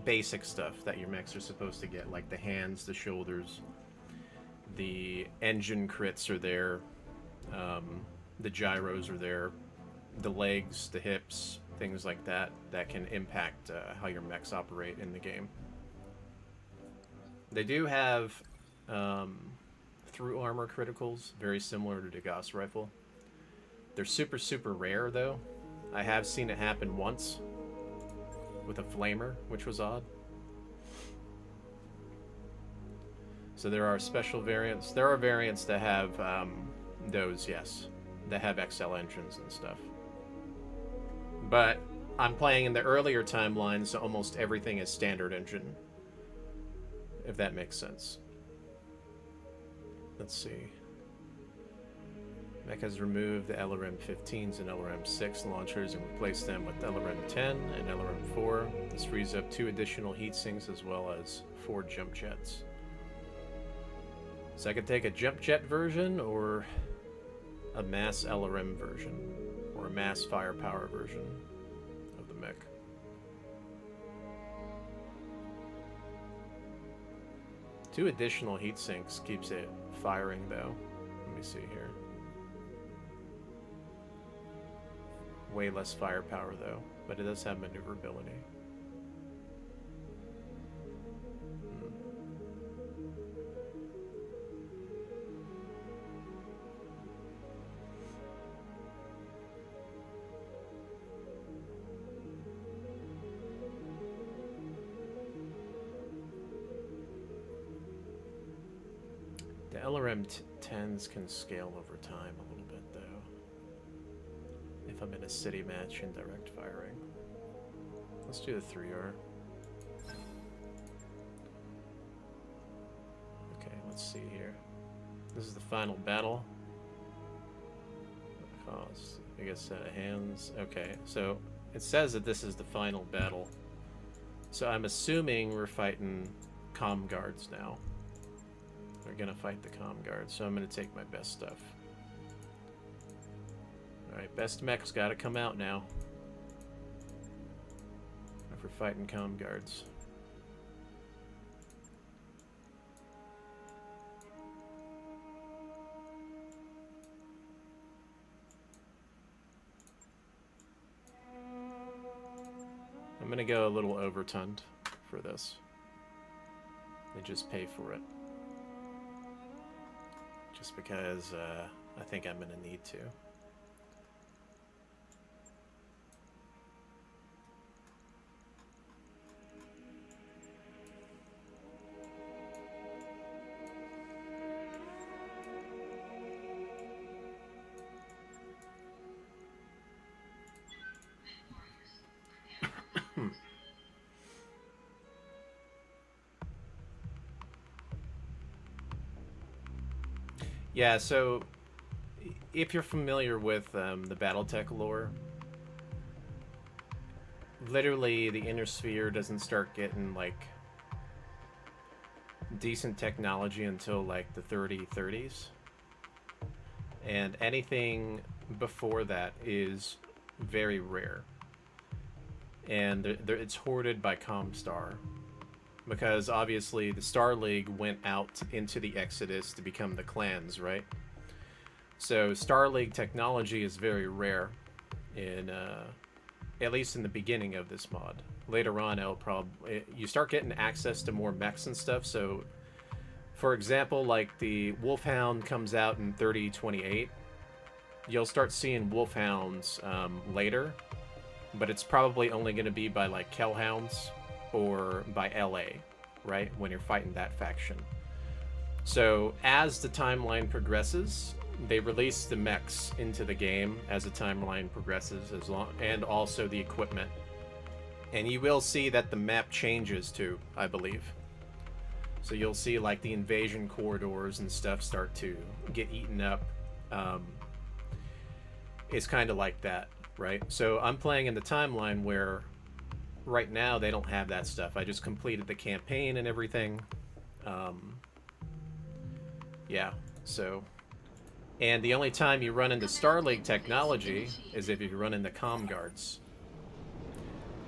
basic stuff that your mechs are supposed to get, like the hands, the shoulders, the engine crits are there, the gyros are there, the legs, the hips, things like that can impact how your mechs operate in the game. They do have through armor criticals, very similar to the Gauss rifle. They're super, super rare, though. I have seen it happen once with a flamer, which was odd. So there are special variants. There are variants that have those, yes, that have XL engines and stuff. But I'm playing in the earlier timeline, so almost everything is standard engine, if that makes sense. Let's see. Mech has removed the LRM-15s and LRM-6 launchers and replaced them with LRM-10 and LRM-4. This frees up 2 additional heat sinks as well as 4 jump jets. So I could take a jump jet version or a mass LRM version or a mass firepower version of the mech. Two additional heat sinks keeps it firing though. Let me see here. Way less firepower though, but it does have maneuverability. The LRM-10s can scale over time a little bit, though. If I'm in a city match in direct firing. Let's do the 3R. Okay, let's see here. This is the final battle. Cost, I guess, set of hands. Okay, so it says that this is the final battle. So I'm assuming we're fighting comm guards now. We're gonna fight the comm guards, so I'm gonna take my best stuff. Alright, best mech's gotta come out now. If we're fighting comm guards. I'm gonna go a little overtonned for this. They just pay for it. Just because I think I'm gonna need to. Yeah, so if you're familiar with the Battletech lore, literally the inner sphere doesn't start getting like decent technology until like the 3030s, and anything before that is very rare, and it's hoarded by Comstar, because obviously the Star League went out into the Exodus to become the clans, right? So Star League technology is very rare in at least in the beginning of this mod. Later on, you start getting access to more mechs and stuff. So, for example, like the Wolfhound comes out in 3028. You'll start seeing Wolfhounds later, but it's probably only going to be by like Kellhounds or by LA, right? When you're fighting that faction. So as the timeline progresses, they release the mechs into the game as the timeline progresses, and also the equipment. And you will see that the map changes too, I believe. So you'll see like the invasion corridors and stuff start to get eaten up. It's kind of like that, right? So I'm playing in the timeline where right now they don't have that stuff. I just completed the campaign and everything. Yeah, so... And the only time you run into Star League technology is if you run into Comm Guards,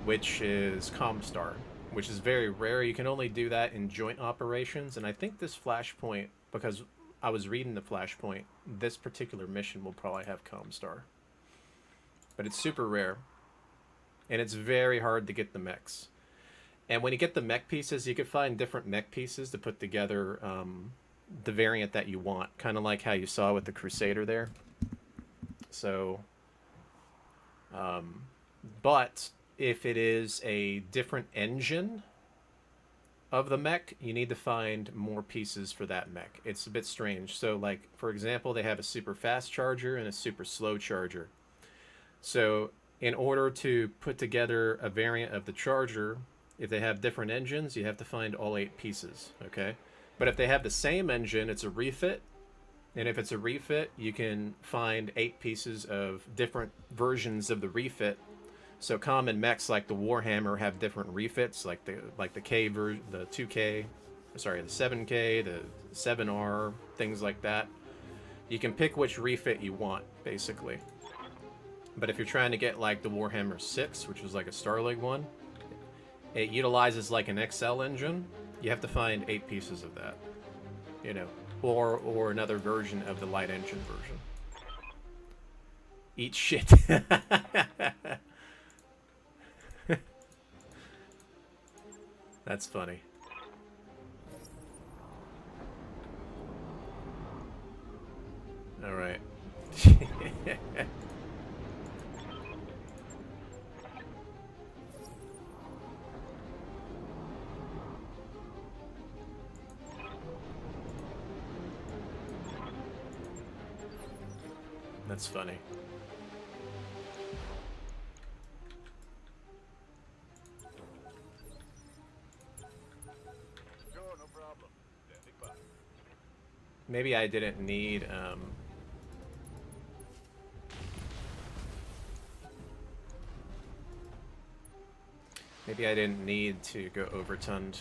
which is Comstar, which is very rare. You can only do that in joint operations, and I think this Flashpoint, because I was reading the Flashpoint, this particular mission will probably have Comstar. But it's super rare, and it's very hard to get the mechs. And when you get the mech pieces, you can find different mech pieces to put together the variant that you want, kind of like how you saw with the Crusader there. So, but if it is a different engine of the mech, you need to find more pieces for that mech. It's a bit strange. So, like, for example, they have a super fast charger and a super slow charger. So, in order to put together a variant of the charger, if they have different engines, you have to find all 8 pieces, okay? But if they have the same engine, it's a refit. And if it's a refit, you can find 8 pieces of different versions of the refit. So common mechs like the Warhammer have different refits, like the the 2K, sorry, the 7K, the 7R, things like that. You can pick which refit you want, basically. But if you're trying to get like the Warhammer 6, which is like a Star League one, it utilizes like an XL engine. You have to find 8 pieces of that, you know, or another version of the light engine version. Eat shit. That's funny. All right. That's funny.
Sure, no problem. Standing by.
Maybe I didn't need maybe I didn't need to go overtund,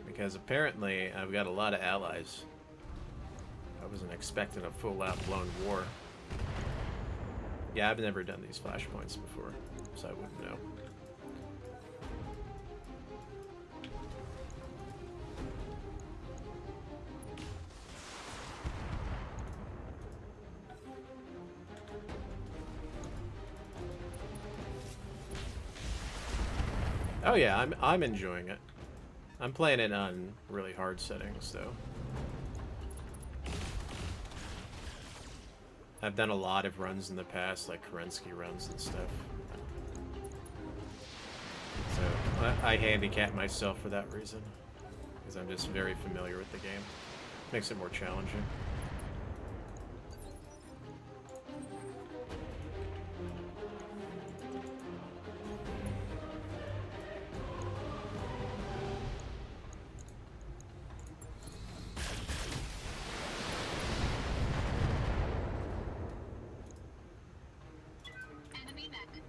because apparently I've got a lot of allies. I wasn't expecting a full-out blown war. Yeah, I've never done these flashpoints before, so I wouldn't know. Oh yeah, I'm enjoying it. I'm playing it on really hard settings though. I've done a lot of runs in the past, like Kerensky runs and stuff. So I handicap myself for that reason, because I'm just very familiar with the game. Makes it more challenging.
Enemy mech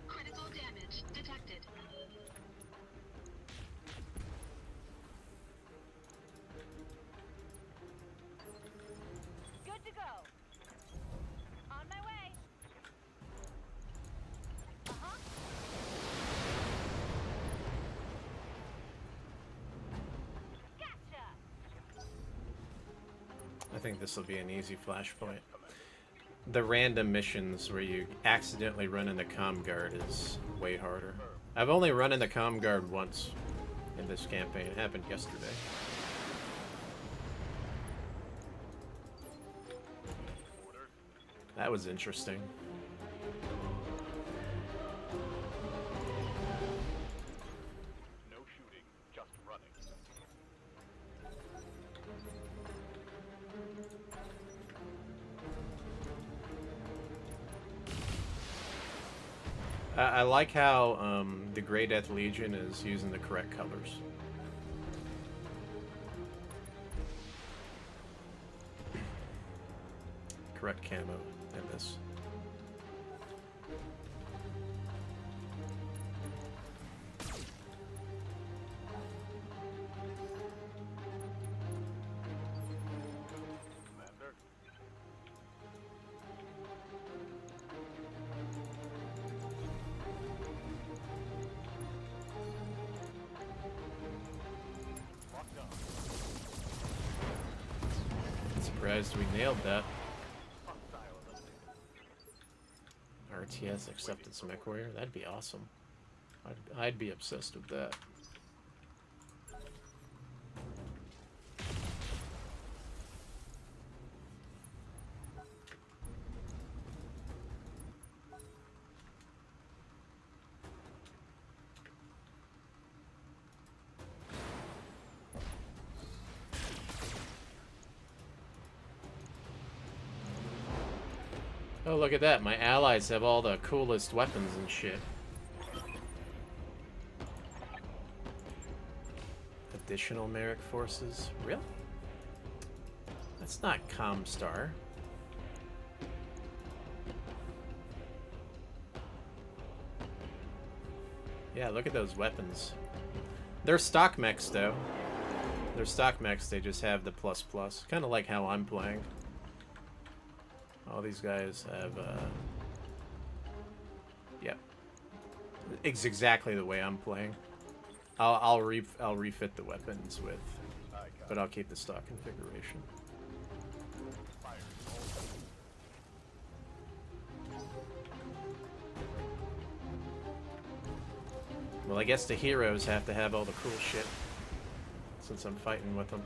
think this will be an easy flashpoint. The random missions where you accidentally run into comm guard is way harder. I've only run into comm guard once in this campaign. It happened yesterday. That was interesting.
No shooting, just running.
I like how the Grey Death Legion is using the correct colors. Correct camo in this.
Commander. Locked on.
Surprised we nailed that.
Hostile eliminated.
RTS accepted some mech warrior. That'd be awesome. I'd be obsessed with that. Oh, look at that. My allies have all the coolest weapons and shit. Additional Merrick forces? Really? That's not Comstar. Yeah, look at those weapons. They're stock mechs, though. They're stock mechs, they just have the ++. Kind of like how I'm playing. All these guys have, yeah. It's exactly the way I'm playing. I'll refit the weapons with, but I'll keep the stock configuration.
Fire.
Well, I guess the heroes have to have all the cool shit, since I'm fighting with them.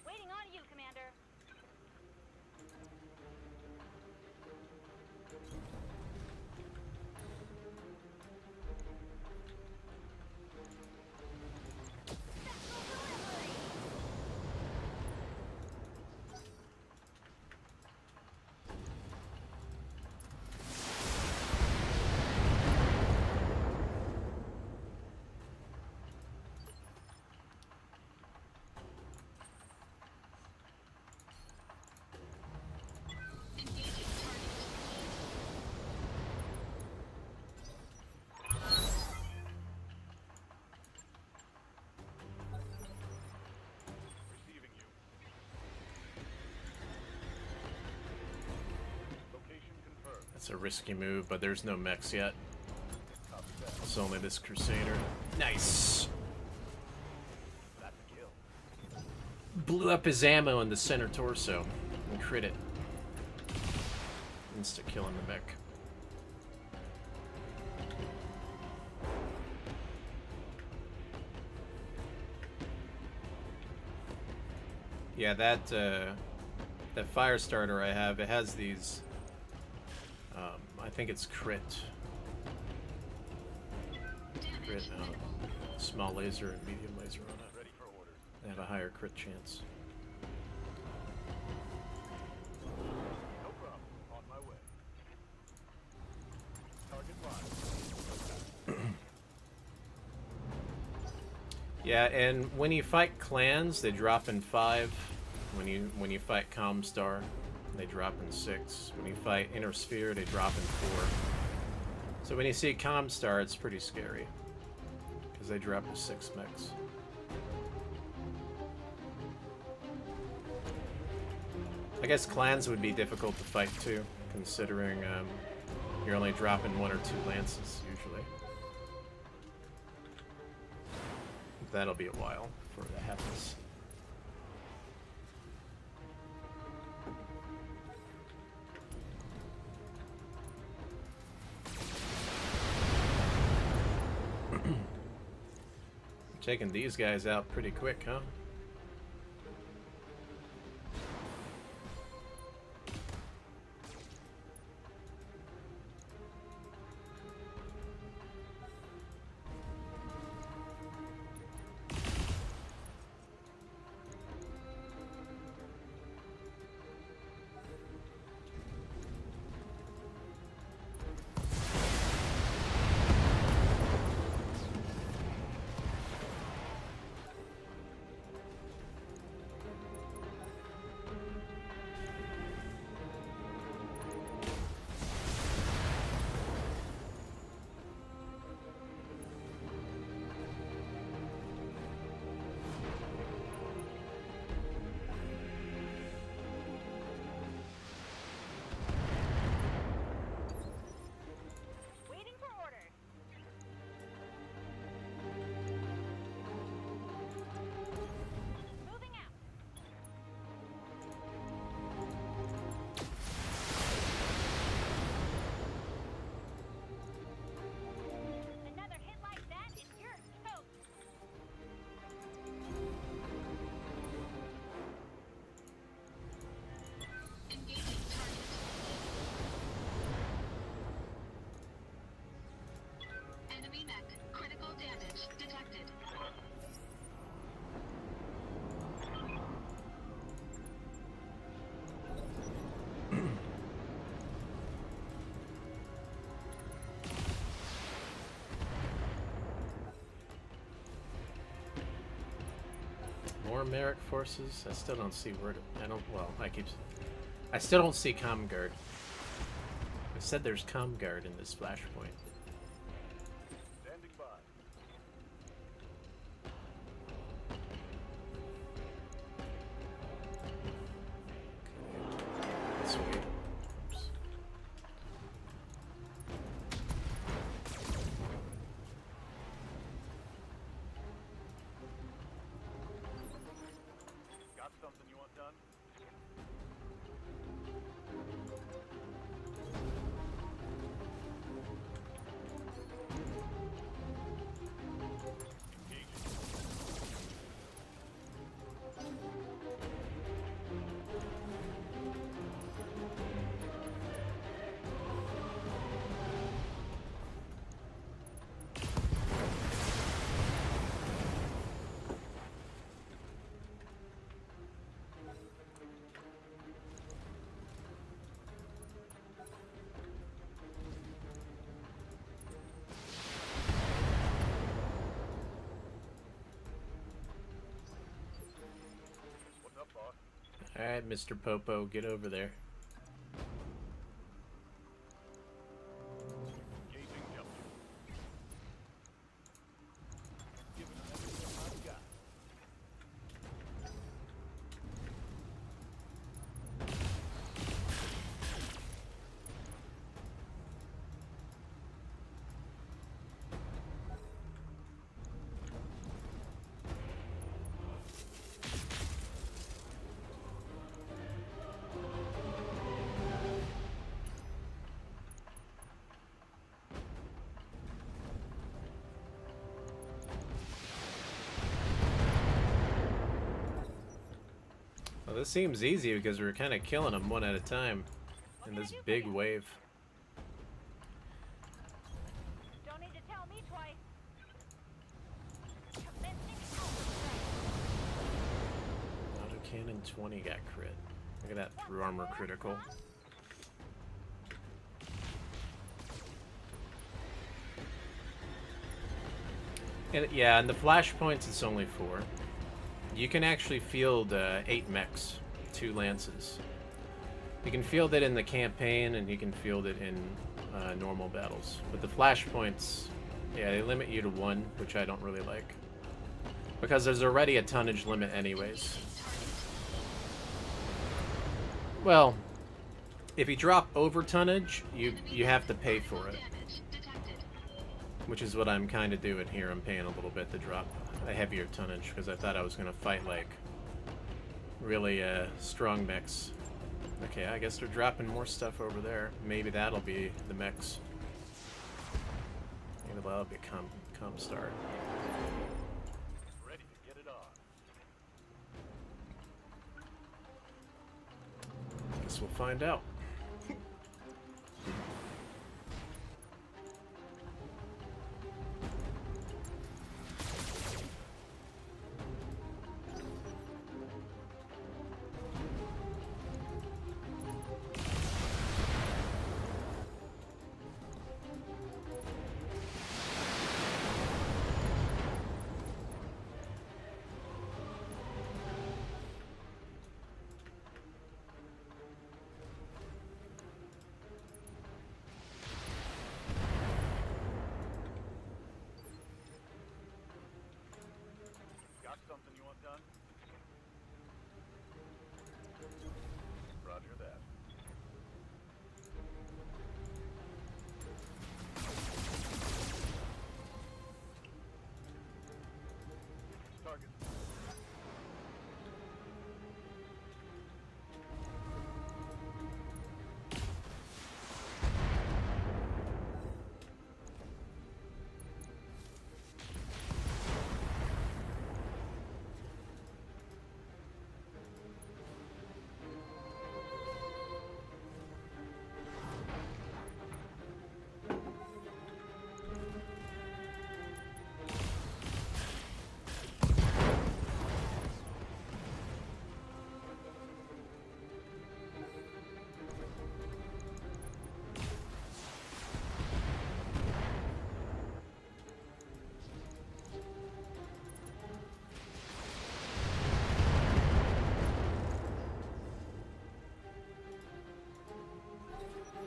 Waiting on you, Commander.
Engaging target.
Receiving you. Location confirmed.
That's a risky move, but there's no mechs yet.
Copy that.
It's only this Crusader. Nice!
That's a kill.
Blew up his ammo in the center torso and crit it. Insta killing the mech. Yeah, that fire starter I have, it has these. I think it's crit. Crit, small laser and medium laser on it.
Ready for orders.
They have a higher crit chance.
No problem. On my way. Target locked.
Yeah, and when you fight clans, they drop in 5. When you fight Comstar, they drop in 6. When you fight Inner Sphere, they drop in 4. So when you see Comstar, it's pretty scary because they drop to 6 mechs. I guess clans would be difficult to fight too, considering you're only dropping 1 or 2 lances usually. That'll be a while before that happens. Taking these guys out pretty quick, huh?
Waiting for orders. Moving out. Another hit like that and you're toast.
Engaging target. Enemy mech. Critical damage detected.
More Merrick forces. I still don't see where to. Well, I still don't see Comguard. I said there's Comguard in this flashpoint.
Standing by.
Let's wait. Oops.
Got something you want done? What's up, boss?
Alright, Mr. Popo, get over there.
Engaging jump. Giving them everything I've got.
Well, this seems easy because we're kind of killing them one at a time in this big wave.
Don't need to tell me twice. Commencing overstrike.
Autocannon 20 got crit. Look at that through armor critical. And yeah, and the flashpoints it's only 4. You can actually field 8 mechs, 2 lances. You can field it in the campaign, and you can field it in normal battles. But the flashpoints, yeah, they limit you to 1, which I don't really like. Because there's already a tonnage limit anyways. Well, if you drop over tonnage, you have to pay for it.
Damage detected.
Which is what I'm kind of doing here. I'm paying a little bit to drop a heavier tonnage, because I thought I was going to fight, like, really strong mechs. Okay, I guess they're dropping more stuff over there. Maybe that'll be the mechs. Maybe that'll be a comp start.
Ready to get it on.
Guess we'll find out.
Got something you want done? Roger that. Target.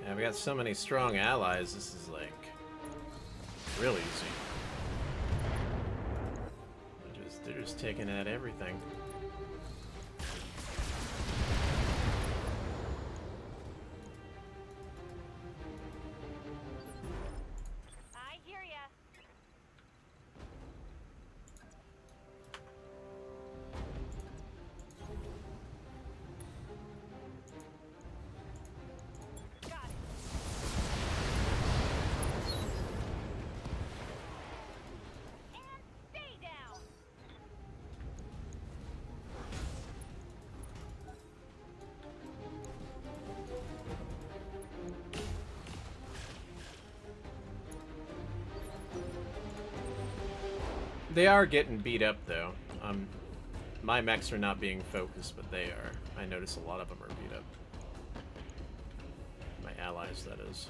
Yeah, we got so many strong allies, this is like real easy. They're just taking at everything.
I hear ya. Got it. And stay down.
They are getting beat up though. My mechs are not being focused, but they are. I notice a lot of them are beat up. My allies, that is.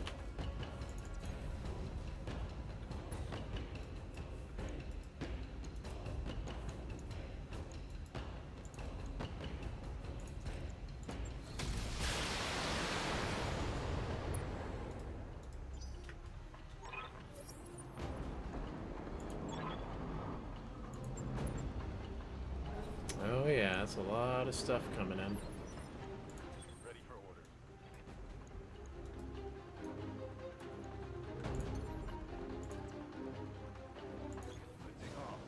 Oh yeah, that's a lot of stuff coming in.
Ready for orders. Lifting off.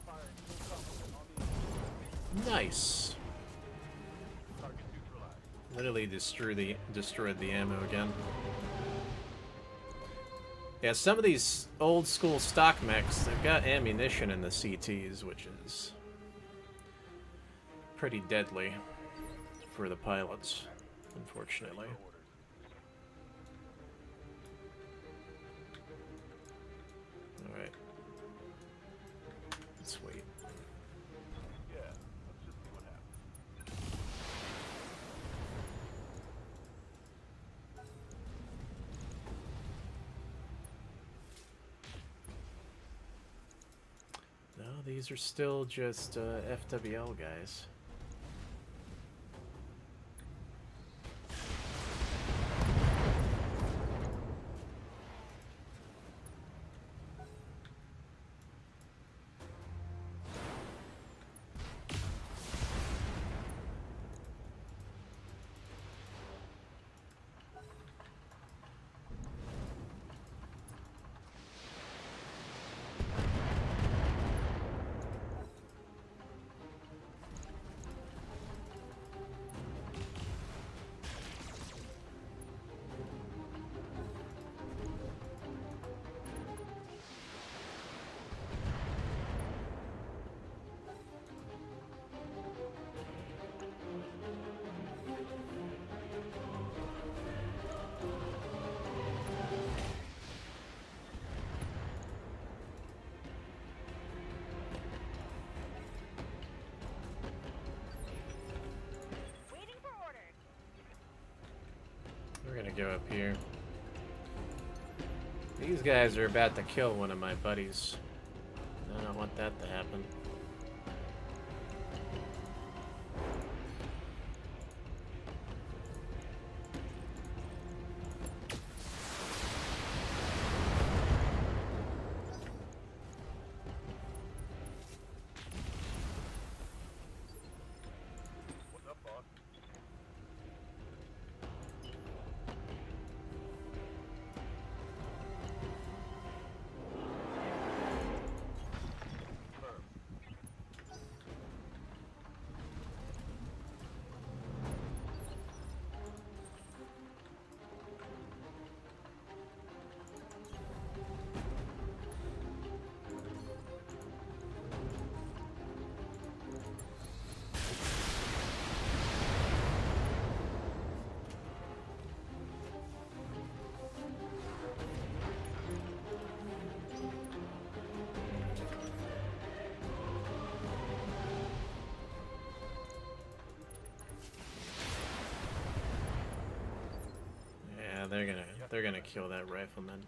Firing full complement on the
Nice.
target neutralized.
Literally destroyed the ammo again. Yeah, some of these old school stock mechs, they've got ammunition in the CTs, which is pretty deadly for the pilots, unfortunately.
For orders.
Alright. Let's wait.
Yeah, let's just see what happens.
These are still just FWL guys.
Waiting for orders.
We're gonna go up here. These guys are about to kill one of my buddies. I don't want that to happen.
What's up, boss? Confirmed.
Yeah, they're gonna kill that rifleman.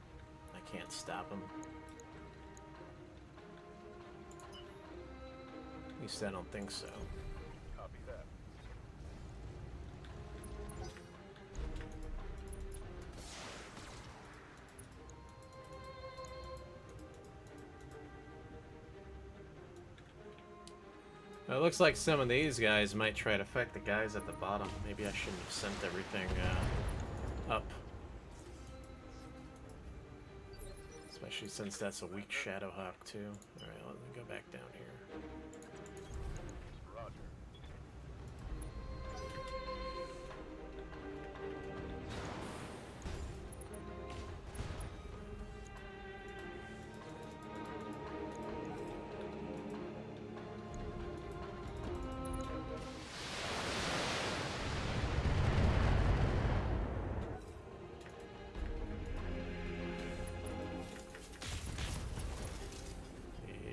I can't stop them. At least I don't think so.
Copy that.
It looks like some of these guys might try to fight the guys at the bottom. Maybe I shouldn't have sent everything up. Especially since that's a weak Shadowhawk too. Alright, let me go back down here.
Roger.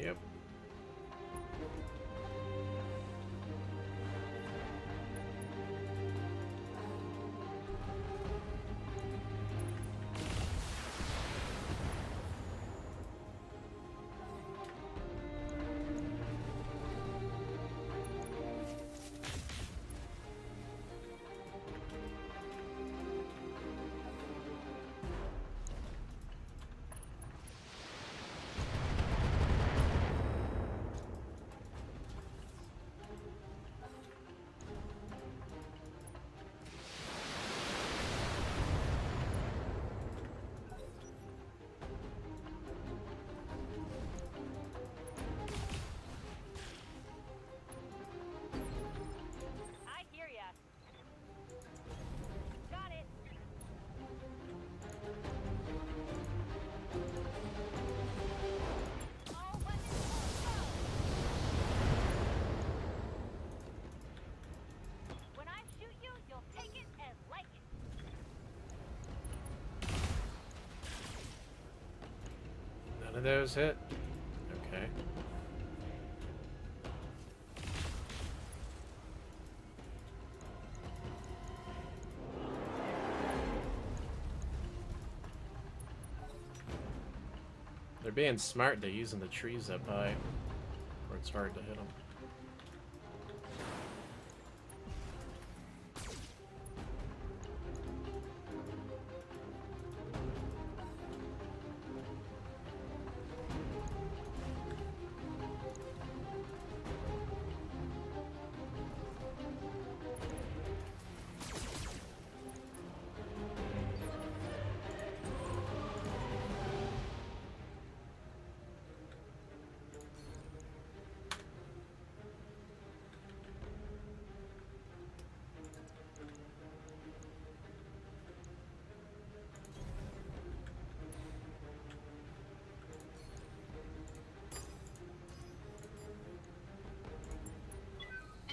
Yep.
I hear ya. Got it. All weapons go. When I shoot you, you'll take it and like it.
None of those hit. Okay. They're being smart. They're using the trees up high. It's hard to hit them.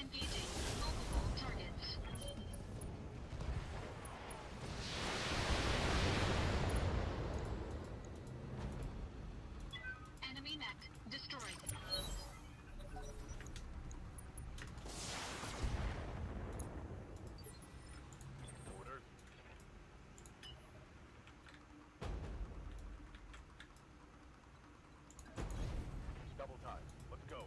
Engaging multiple targets. Enemy mech destroyed.
Orders. Double time. Let's go.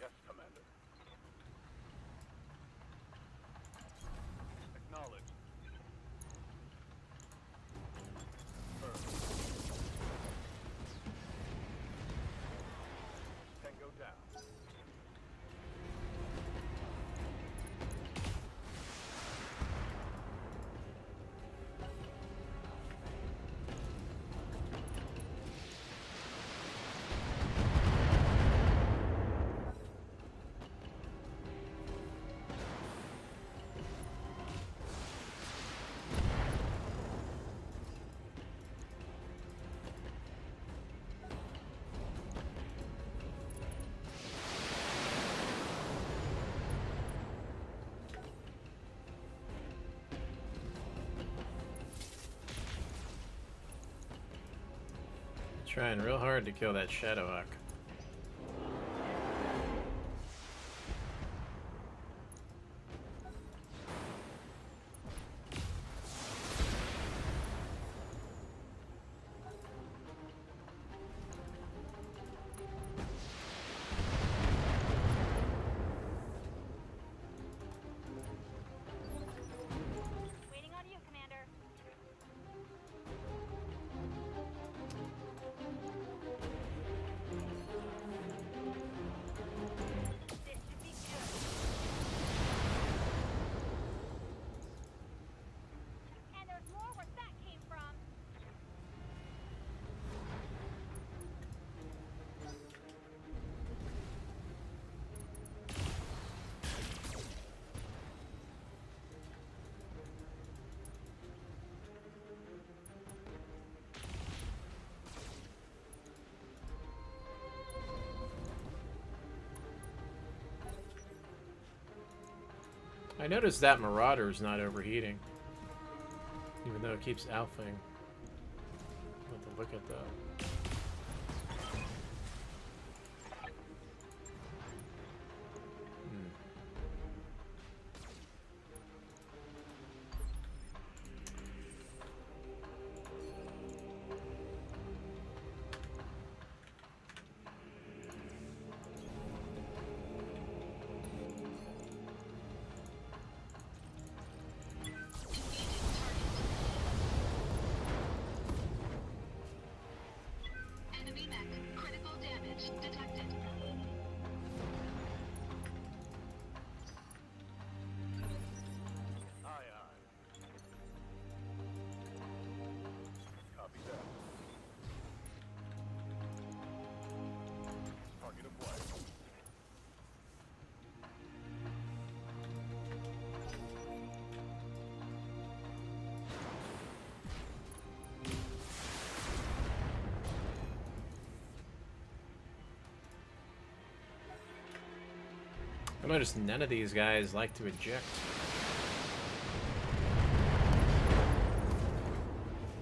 Yes, Commander. Acknowledged. Tango down.
Trying real hard to kill that Shadowhawk.
Waiting on you, Commander. This should be good. And there's more where that came from.
I noticed that Marauder is not overheating, even though it keeps alphing. Have to look at that.
Engaging target.
I noticed none of these guys like to eject.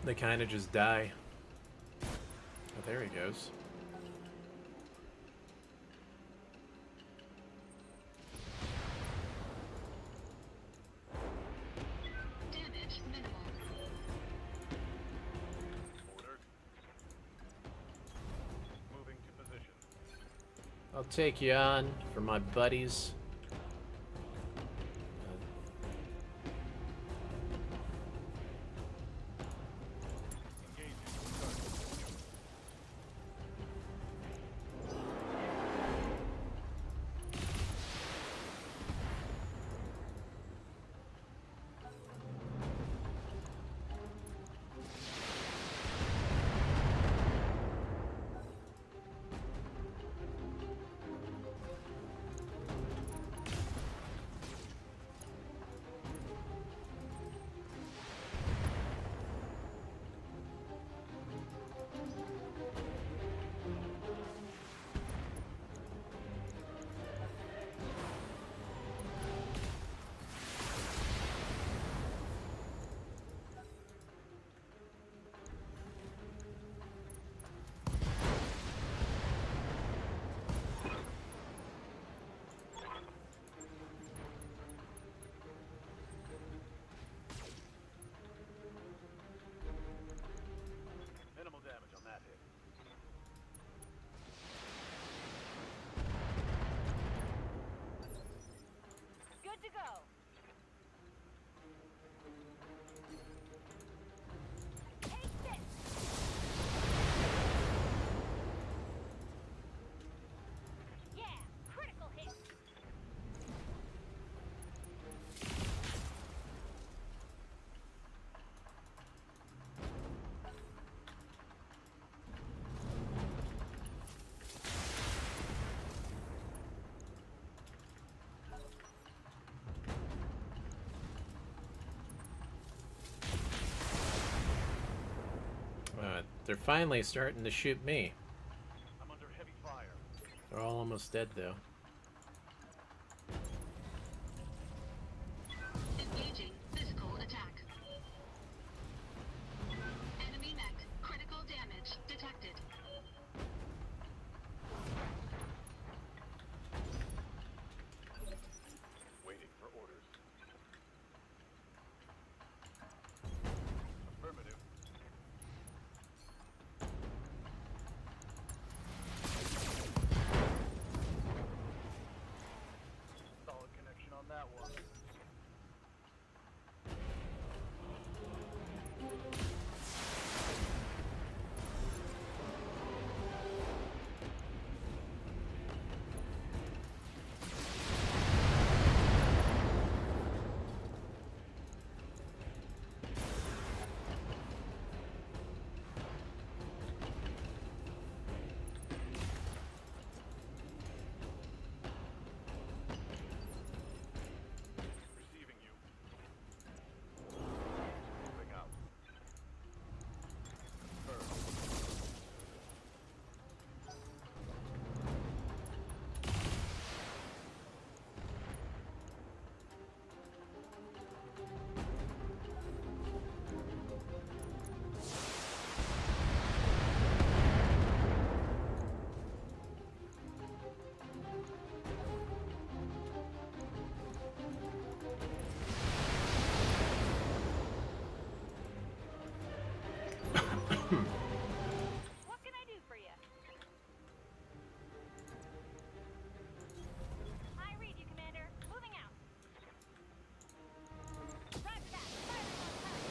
They kind of just die. Oh, there he goes.
Damage minimal.
Order. Moving to position.
I'll take you on for my buddies.
Engaging. Target. Minimal damage on that hit.
Good to go. Take this. Yeah, critical hit.
They're finally starting to shoot me.
I'm under heavy fire.
They're all almost dead, though.
Engaging physical attack. Enemy mech. Critical damage detected.
Waiting for orders. Affirmative. Solid connection on that one. Receiving you. Moving out. Confirmed.
What can I do for you? I read you, Commander. Moving out. Roger that. Firing on target.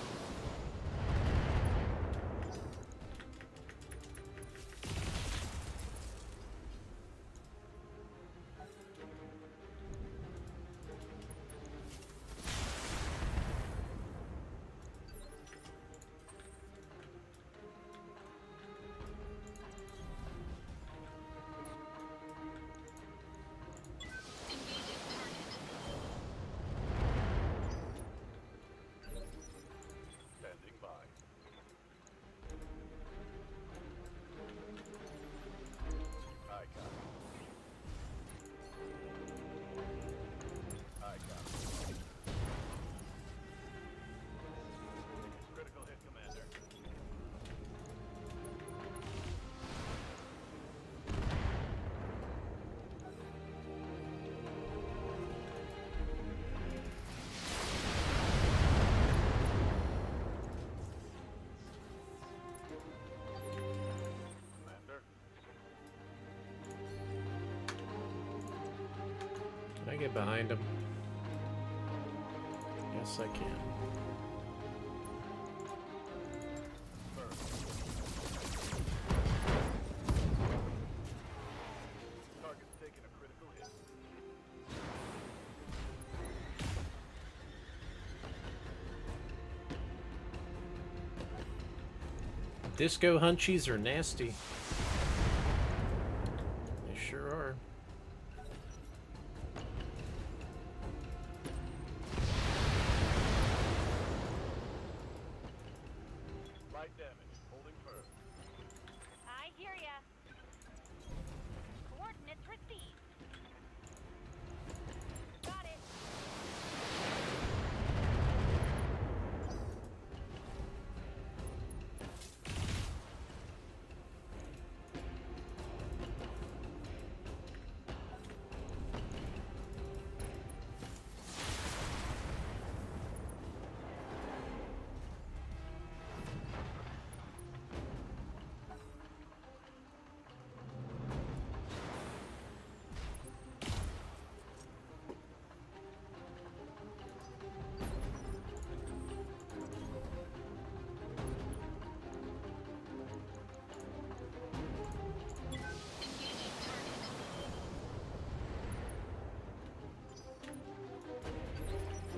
Can I get behind him? Yes, I can.
Target's taking a critical hit.
Disco hunchies are nasty. They sure are.
Light damage. Holding firm.
I hear ya. Coordinates received. Got it.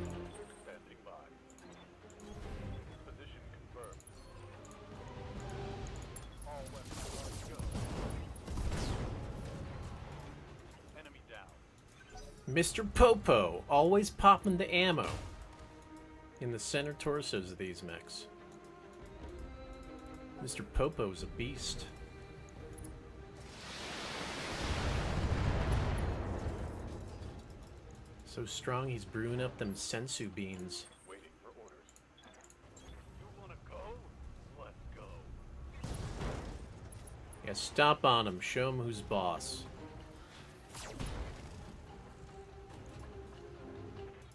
Engaging target.
Standing by. Position confirmed. All weapons ready to go. Enemy down.
Mr. Popo, always popping the ammo in the center torsos of these mechs. Mr. Popo's a beast. So strong he's brewing up them sensu beans.
Waiting for orders. You wanna go? Let's go.
Yeah, stomp on him, show him who's boss.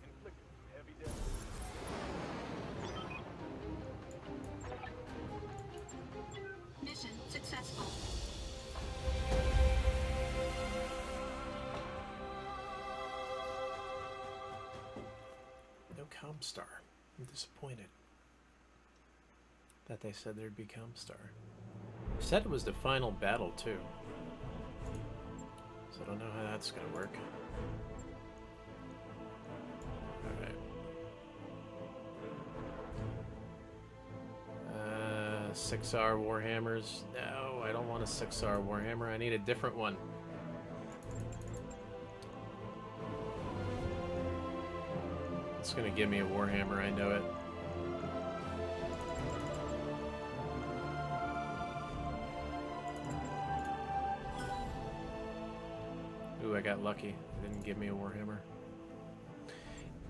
Inflicted some heavy damage.
Mission successful.
No Comstar. I'm disappointed that they said there'd be Comstar. Said it was the final battle too. So I don't know how that's gonna work. Alright. 6R Warhammers. No, I don't want a 6R Warhammer. I need a different one. It's gonna give me a Warhammer, I know it. Ooh, I got lucky. It didn't give me a Warhammer.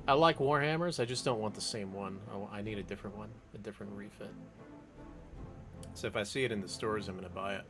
I like Warhammers, I just don't want the same one. I need a different one, a different refit. So if I see it in the stores, I'm gonna buy it.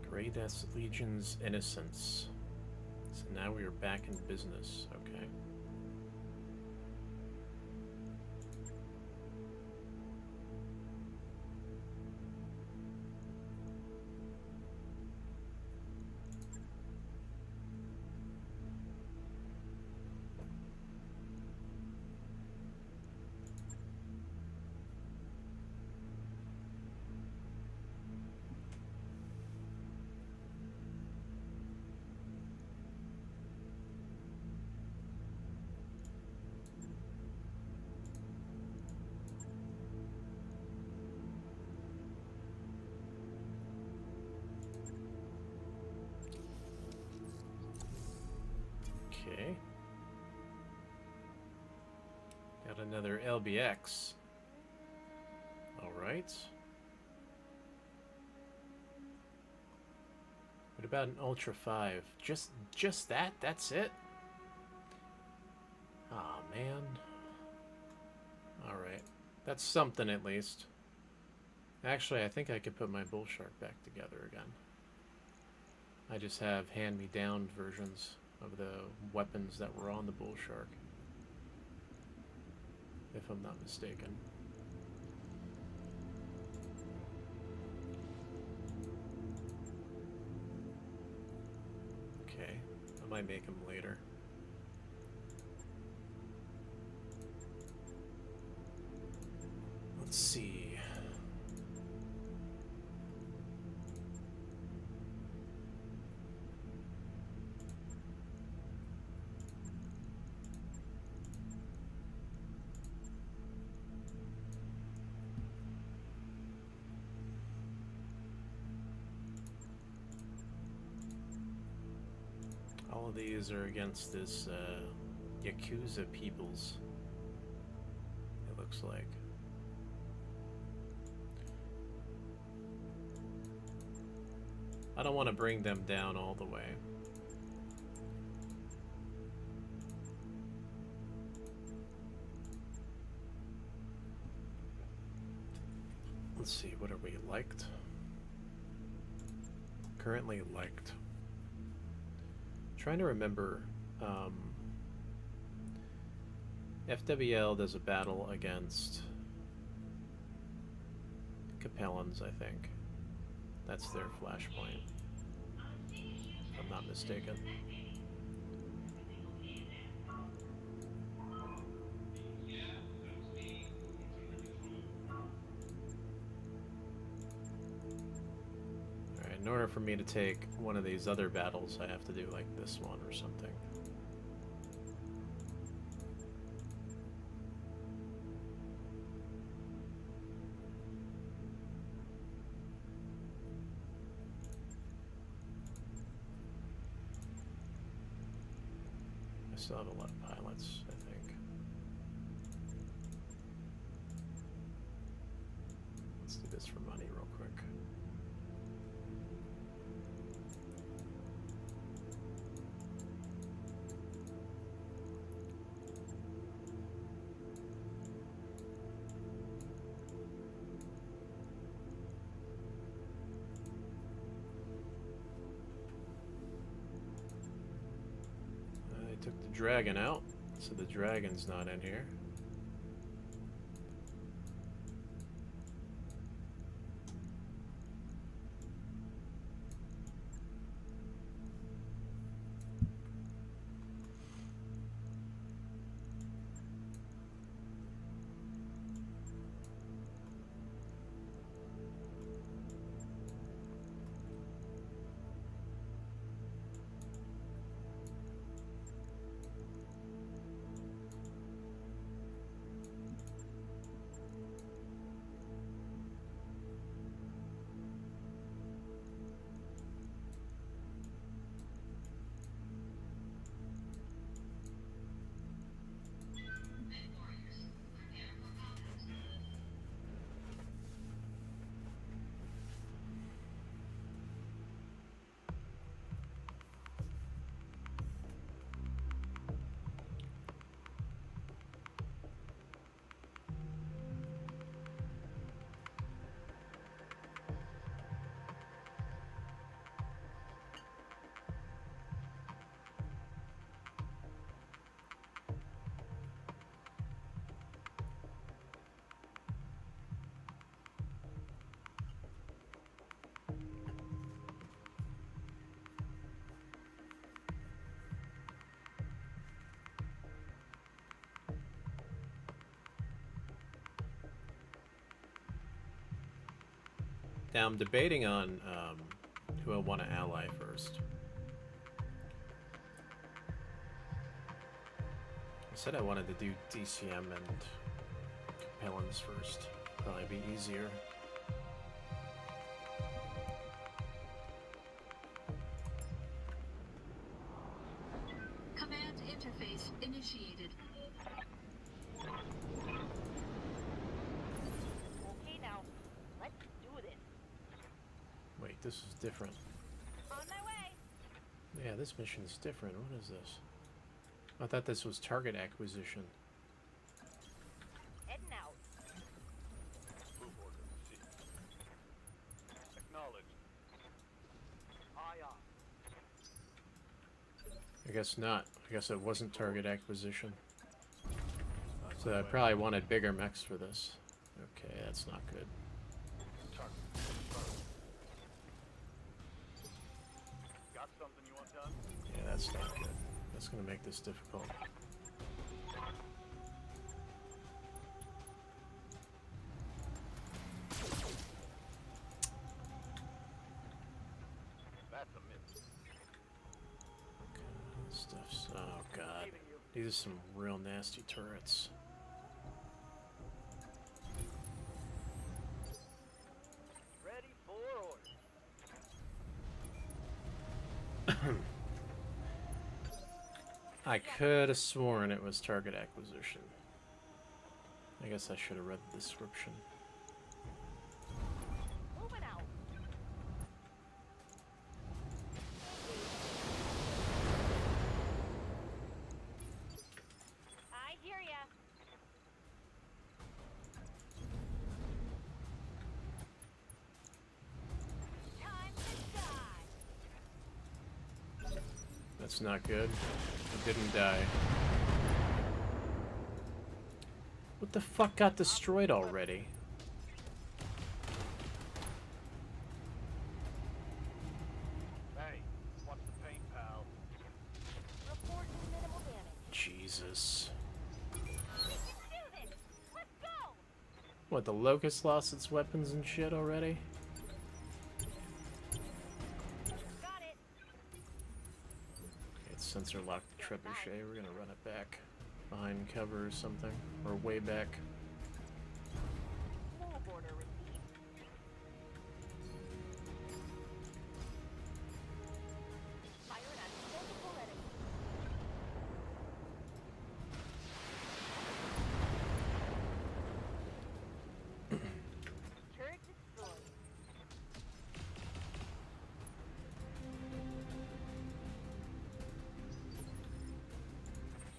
Grey Death's Legion's Innocence. So now we are back in business. Okay. Okay. Got another LBX. All right. What about an Ultra 5? Just that? That's it? man. Alright. That's something at least. Actually, I think I could put my bull shark back together again. I just have hand-me-down versions of the weapons that were on the bull shark, if I'm not mistaken. Okay, I might make them later. Let's see. All of these are against this Yakuza peoples, it looks like. I don't want to bring them down all the way. Let's see, what are we liked? Currently liked. Trying to remember, FWL does a battle against Capellans, I think. That's their flashpoint, if I'm not mistaken. Alright, in order for me to take one of these other battles, I have to do like this one or something. I still have a lot of pilots, I think. Let's do this for money real quick. Took the dragon out, so the dragon's not in here. Now I'm debating on who I want to ally first. I said I wanted to do DCM and Capellans first. Probably be easier.
Command interface initiated.
Okay, now, let's do this.
Wait, this is different.
On my way.
Yeah, this mission is different. What is this? I thought this was target acquisition. I guess not. I guess it wasn't target acquisition. So I probably wanted bigger mechs for this. Okay, that's not good.
Got something you want done?
Yeah, that's not good. That's gonna make this difficult.
That's a miss.
Stuff's... Oh god. These are some real nasty turrets.
Ready for order.
I could have sworn it was target acquisition. I guess I should have read the description.
Moving out. I hear ya. Time to die.
That's not good. It didn't die. What the fuck got destroyed already?
Hey, what's the pain, pal?
Reporting minimal damage.
Jesus.
We can do this. Let's go.
What, the Locust lost its weapons and shit already?
Got it.
Okay, it's sensor locked the trebuchet. We're gonna run it back. Behind cover or something. Or way back.
Move order received. Firing on multiple enemies. Turret destroyed.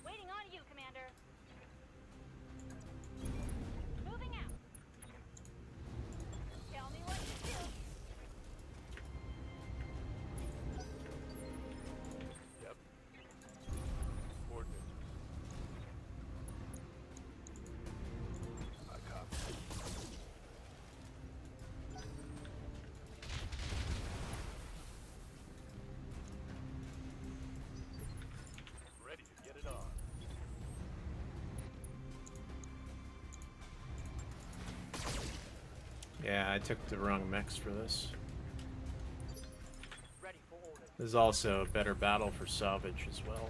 Waiting on you, Commander. Moving out. Tell me what to do.
Yep. Ordnance. I copy. Ready to get it on.
Yeah, I took the wrong mechs for this.
Ready for order.
This is also a better battle for salvage as well.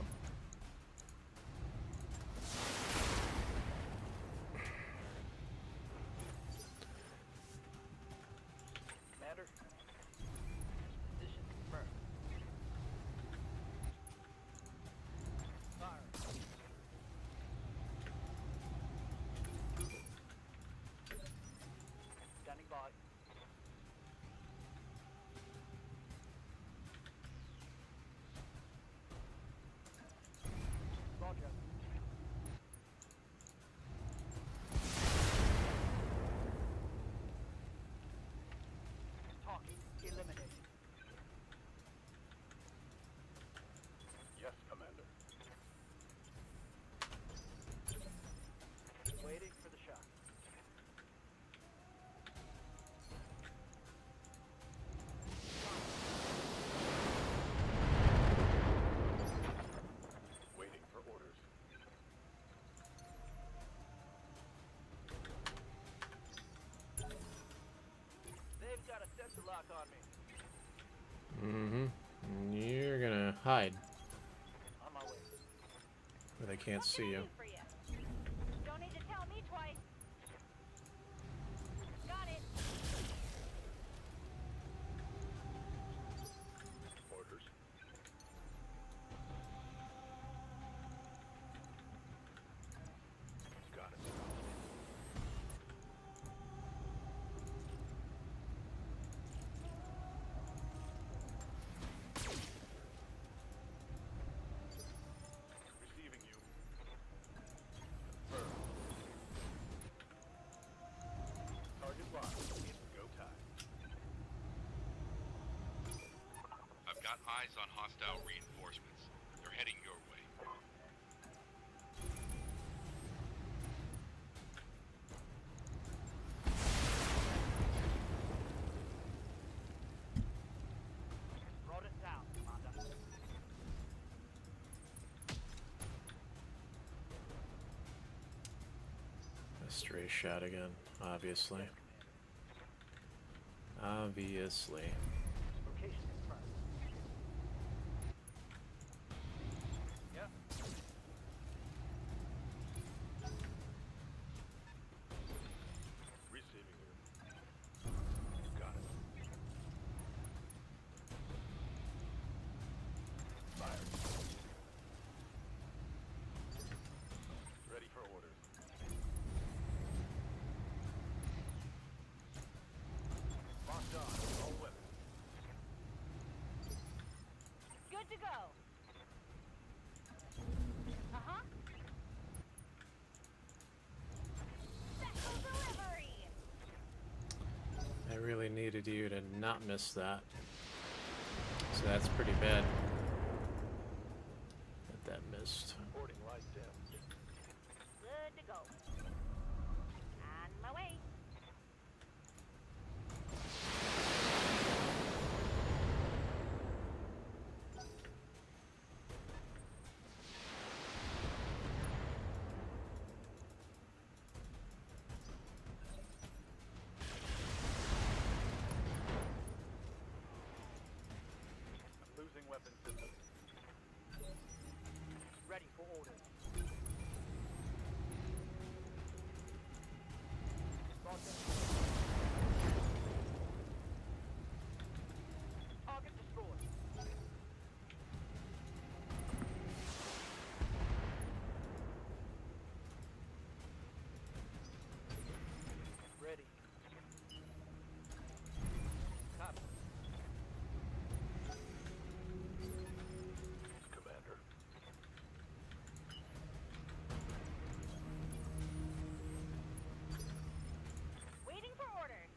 Commander. Position confirmed. Fire. Standing by. Roger. Talking. Eliminated. Yes, Commander. Waiting for the shot. Waiting for orders. They've got a sensor lock on me.
Mm-hmm. You're gonna hide
On my way.
where they can't
What
see
can I
you.
do for you? Don't need to tell me twice. Got it.
Orders. Got it. Receiving you. Confirmed. Target locked. It's go time.
I've got eyes on hostile reinforcements. They're heading
Stray shot again, obviously. Obviously.
Location confirmed. Yeah.
Receiving you. You got it. Fire. Ready for orders. Locked on. All weapons.
Good to go. Uh-huh. Special delivery.
I really needed you to not miss that. So that's pretty bad that that missed.
Reporting light dim.
Good to go. On my way.
I'm losing weapon system. Ready for orders. Roger. Target destroyed. Ready. Copy.
Commander.
Waiting for orders.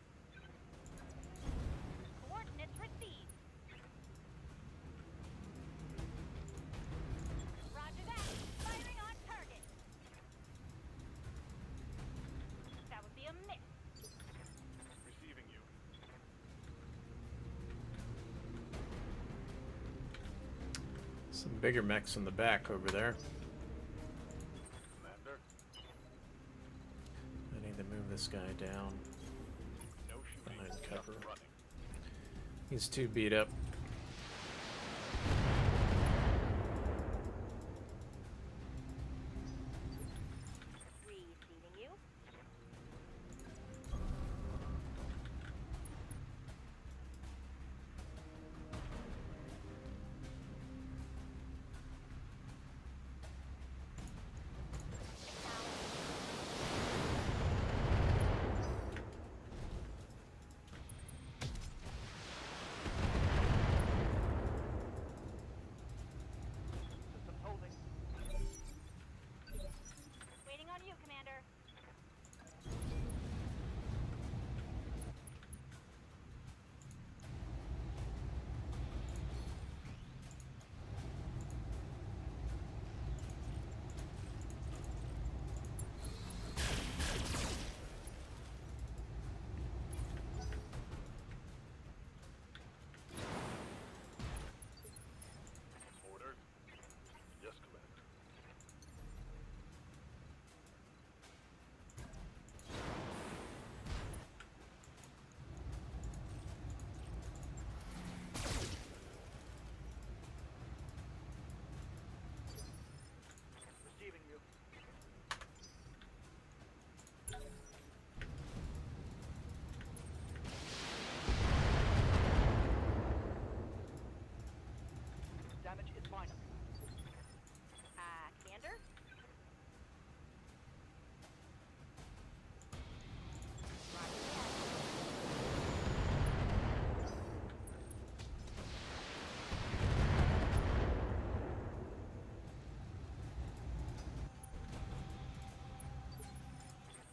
Coordinates received. Roger that. Firing on target. That would be a miss.
Receiving you.
Some bigger mechs in the back over there.
Commander.
I need to move this guy down.
No shooting.
Behind
Just
cover.
running.
He's too beat up.
Receiving you.
System holding.
Waiting on you, Commander.
Orders. Yes, Commander.
Receiving you. Damage is minor.
Commander? Roger that.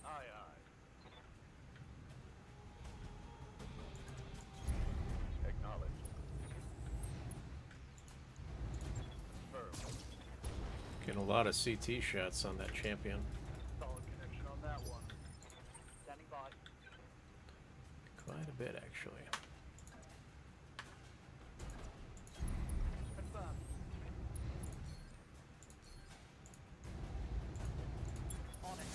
Aye, aye. Acknowledged. Confirmed.
Getting a lot of CT shots on that champion.
Solid connection on that one. Standing by.
Quite a bit, actually.
Confirmed. On it.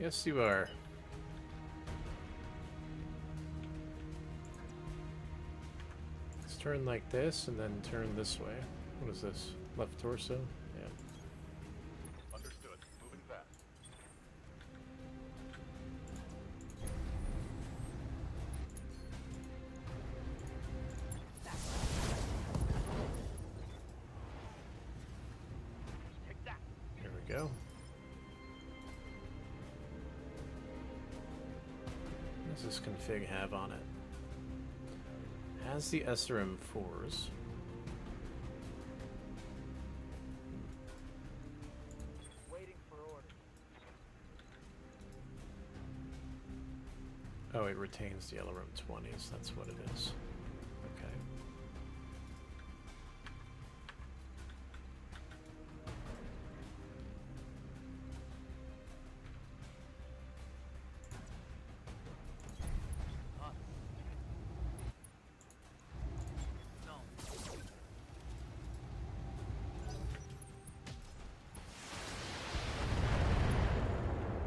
Yes, you are. Let's turn like this and then turn this way. What is this? Left torso? Yeah.
Understood. Moving fast.
Take that.
Here we go. What does this config have on it? Has the SRM4s.
Waiting for orders.
Oh, it retains the LRM20s. That's what it is. Okay.
No.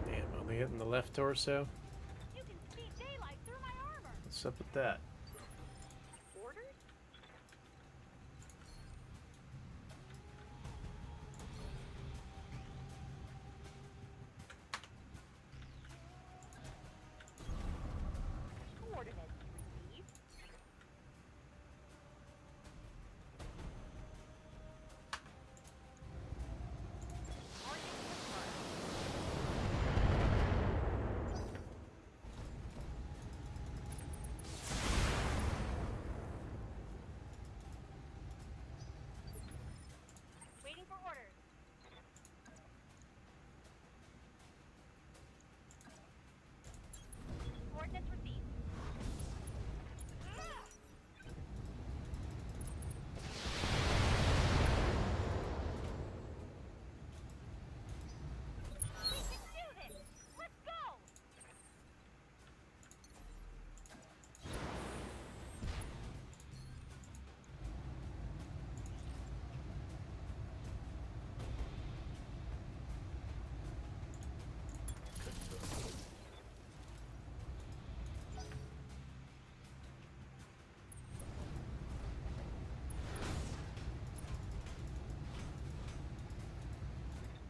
Damn, only hitting the left torso.
You can see daylight through my armor.
What's up with that?
Orders? Coordinates received. Target confirmed. Waiting for orders. Coordinates received. We can do this! Let's go!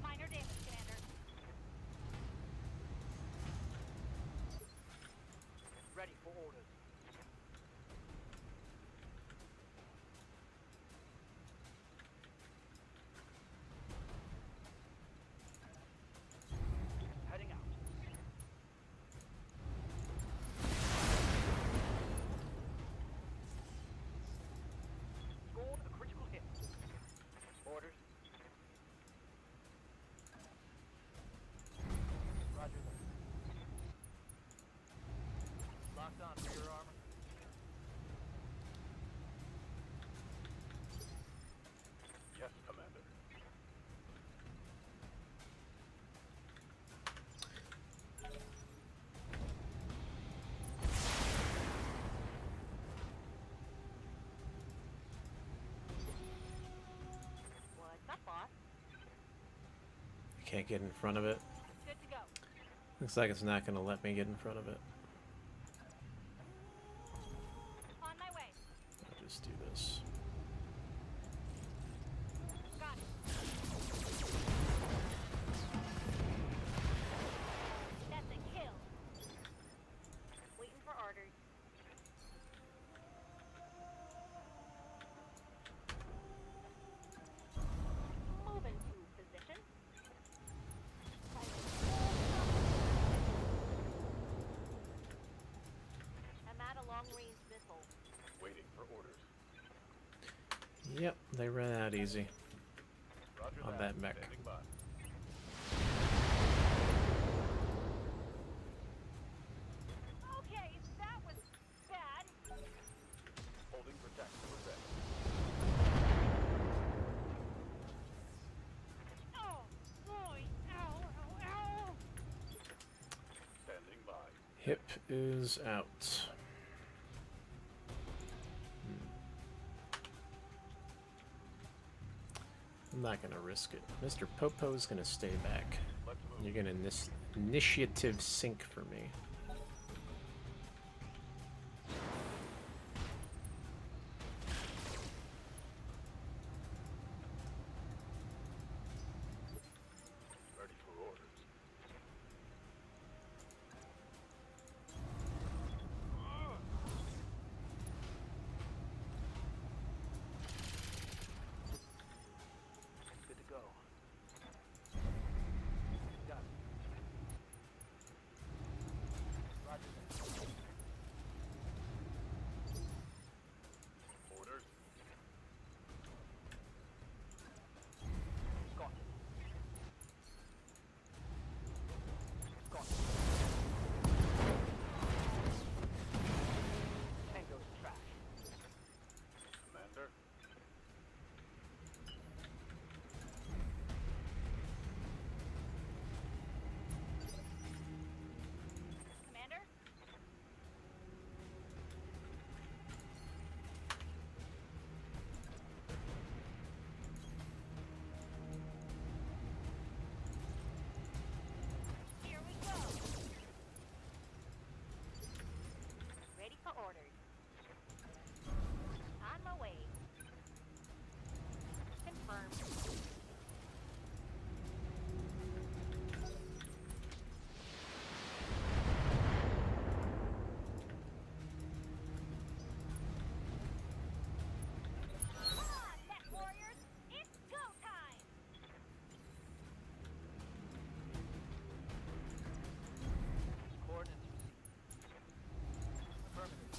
Minor damage, Commander.
Ready for orders. Heading out. Scored a critical hit. Orders. Roger that. Locked on for your armor.
Yes, Commander.
What's up, boss?
Can't get in front of it.
Good to go.
Looks like it's not going to let me get in front of it.
On my way.
I'll just do this.
Got it. That's a kill. Waiting for orders. Move into position. I'm at a long-range missile.
Waiting for orders.
Yep, they ran out easy.
Roger
On that mech.
Standing by.
Okay, that was bad.
Holding protect. We're set.
Oh, boy. Ow, ow, ow.
Standing by.
Hip is out. I'm not gonna risk it. Mr. Popo's gonna stay back.
Let's move.
You're gonna Initiative sync for me.
Ready for orders.
Good to go. Got it. Roger that.
Orders.
Got it. Got it. Tango's trash.
Commander.
Commander? Here we go. Ready for orders. On my way. Confirmed. Come on, Tech Warriors! It's go time!
Coordinates received. Affirmative.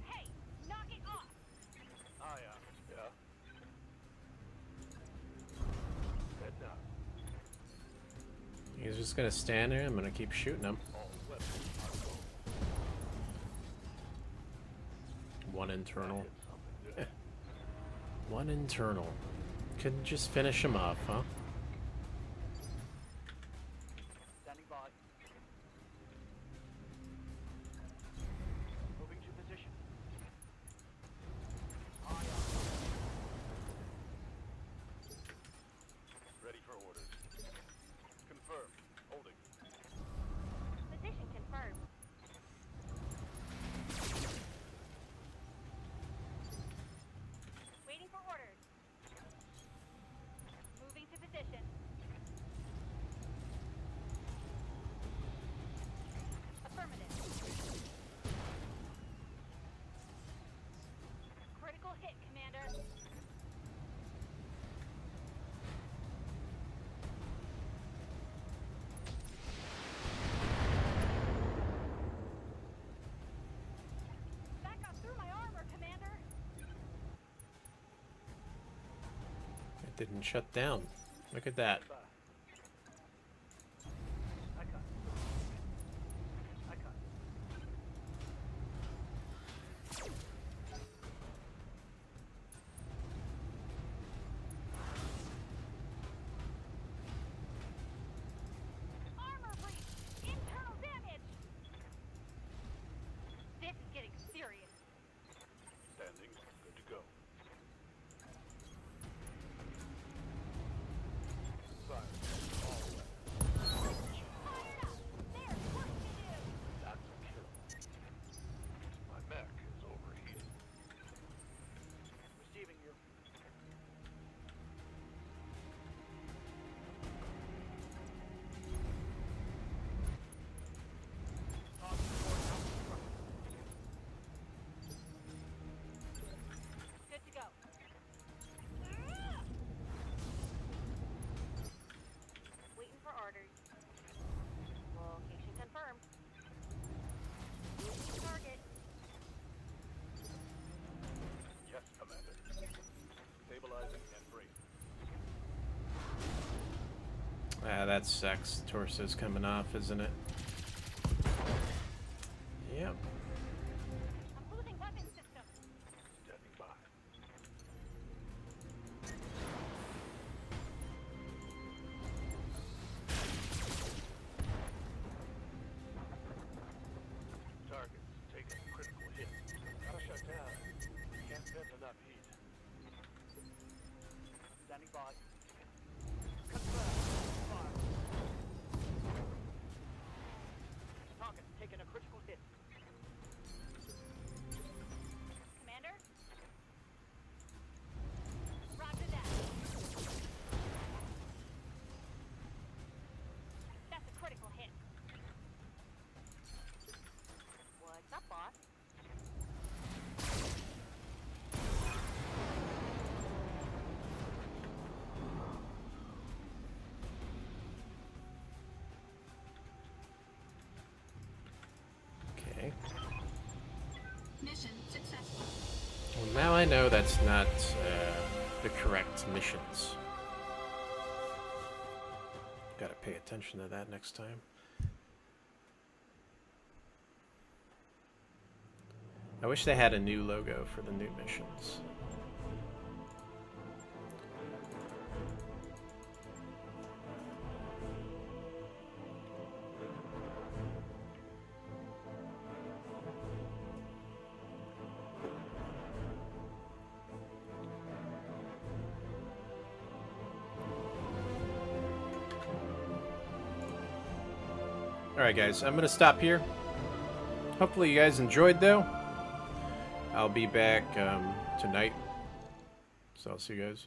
Hey, knock it off!
Aye, yeah. Head now.
He's just gonna stand there. I'm gonna keep shooting him.
All weapons are go.
One internal.
Hit something, didn't
One internal. Couldn't just finish him off, huh?
Standing by. Moving to position. Aye, aye.
Ready for orders. Confirmed. Holding.
Position confirmed. Waiting for orders. Moving to position. Affirmative. Critical hit, Commander. Back up through my armor, Commander.
It didn't shut down. Look at that.
Stand by. I got it. I got it.
Armor breach! Internal damage! This is getting serious.
Standing. Good to go. Fire. All weapons.
Fired up! There's work to do!
That's a kill. My mech is overheating.
Receiving you. Talk support out in front.
Good to go. Waiting for orders. Location confirmed. Moving target.
Yes, Commander. Stabilizing and bracing.
Ah, that sucks. Torso's coming off, isn't it? Yep.
I'm losing weapon system.
Standing by. Targets taken
Standing by. Confirm. Fire. Target taking a critical hit.
Commander? Roger that. That's a critical hit. What's up, boss?
Okay.
Mission successful.
Well, now I know that's not the correct missions. Gotta pay attention to that next time. I wish they had a new logo for the new missions. Alright guys, I'm going to stop here. Hopefully you guys enjoyed though. I'll be back tonight. So I'll see you guys.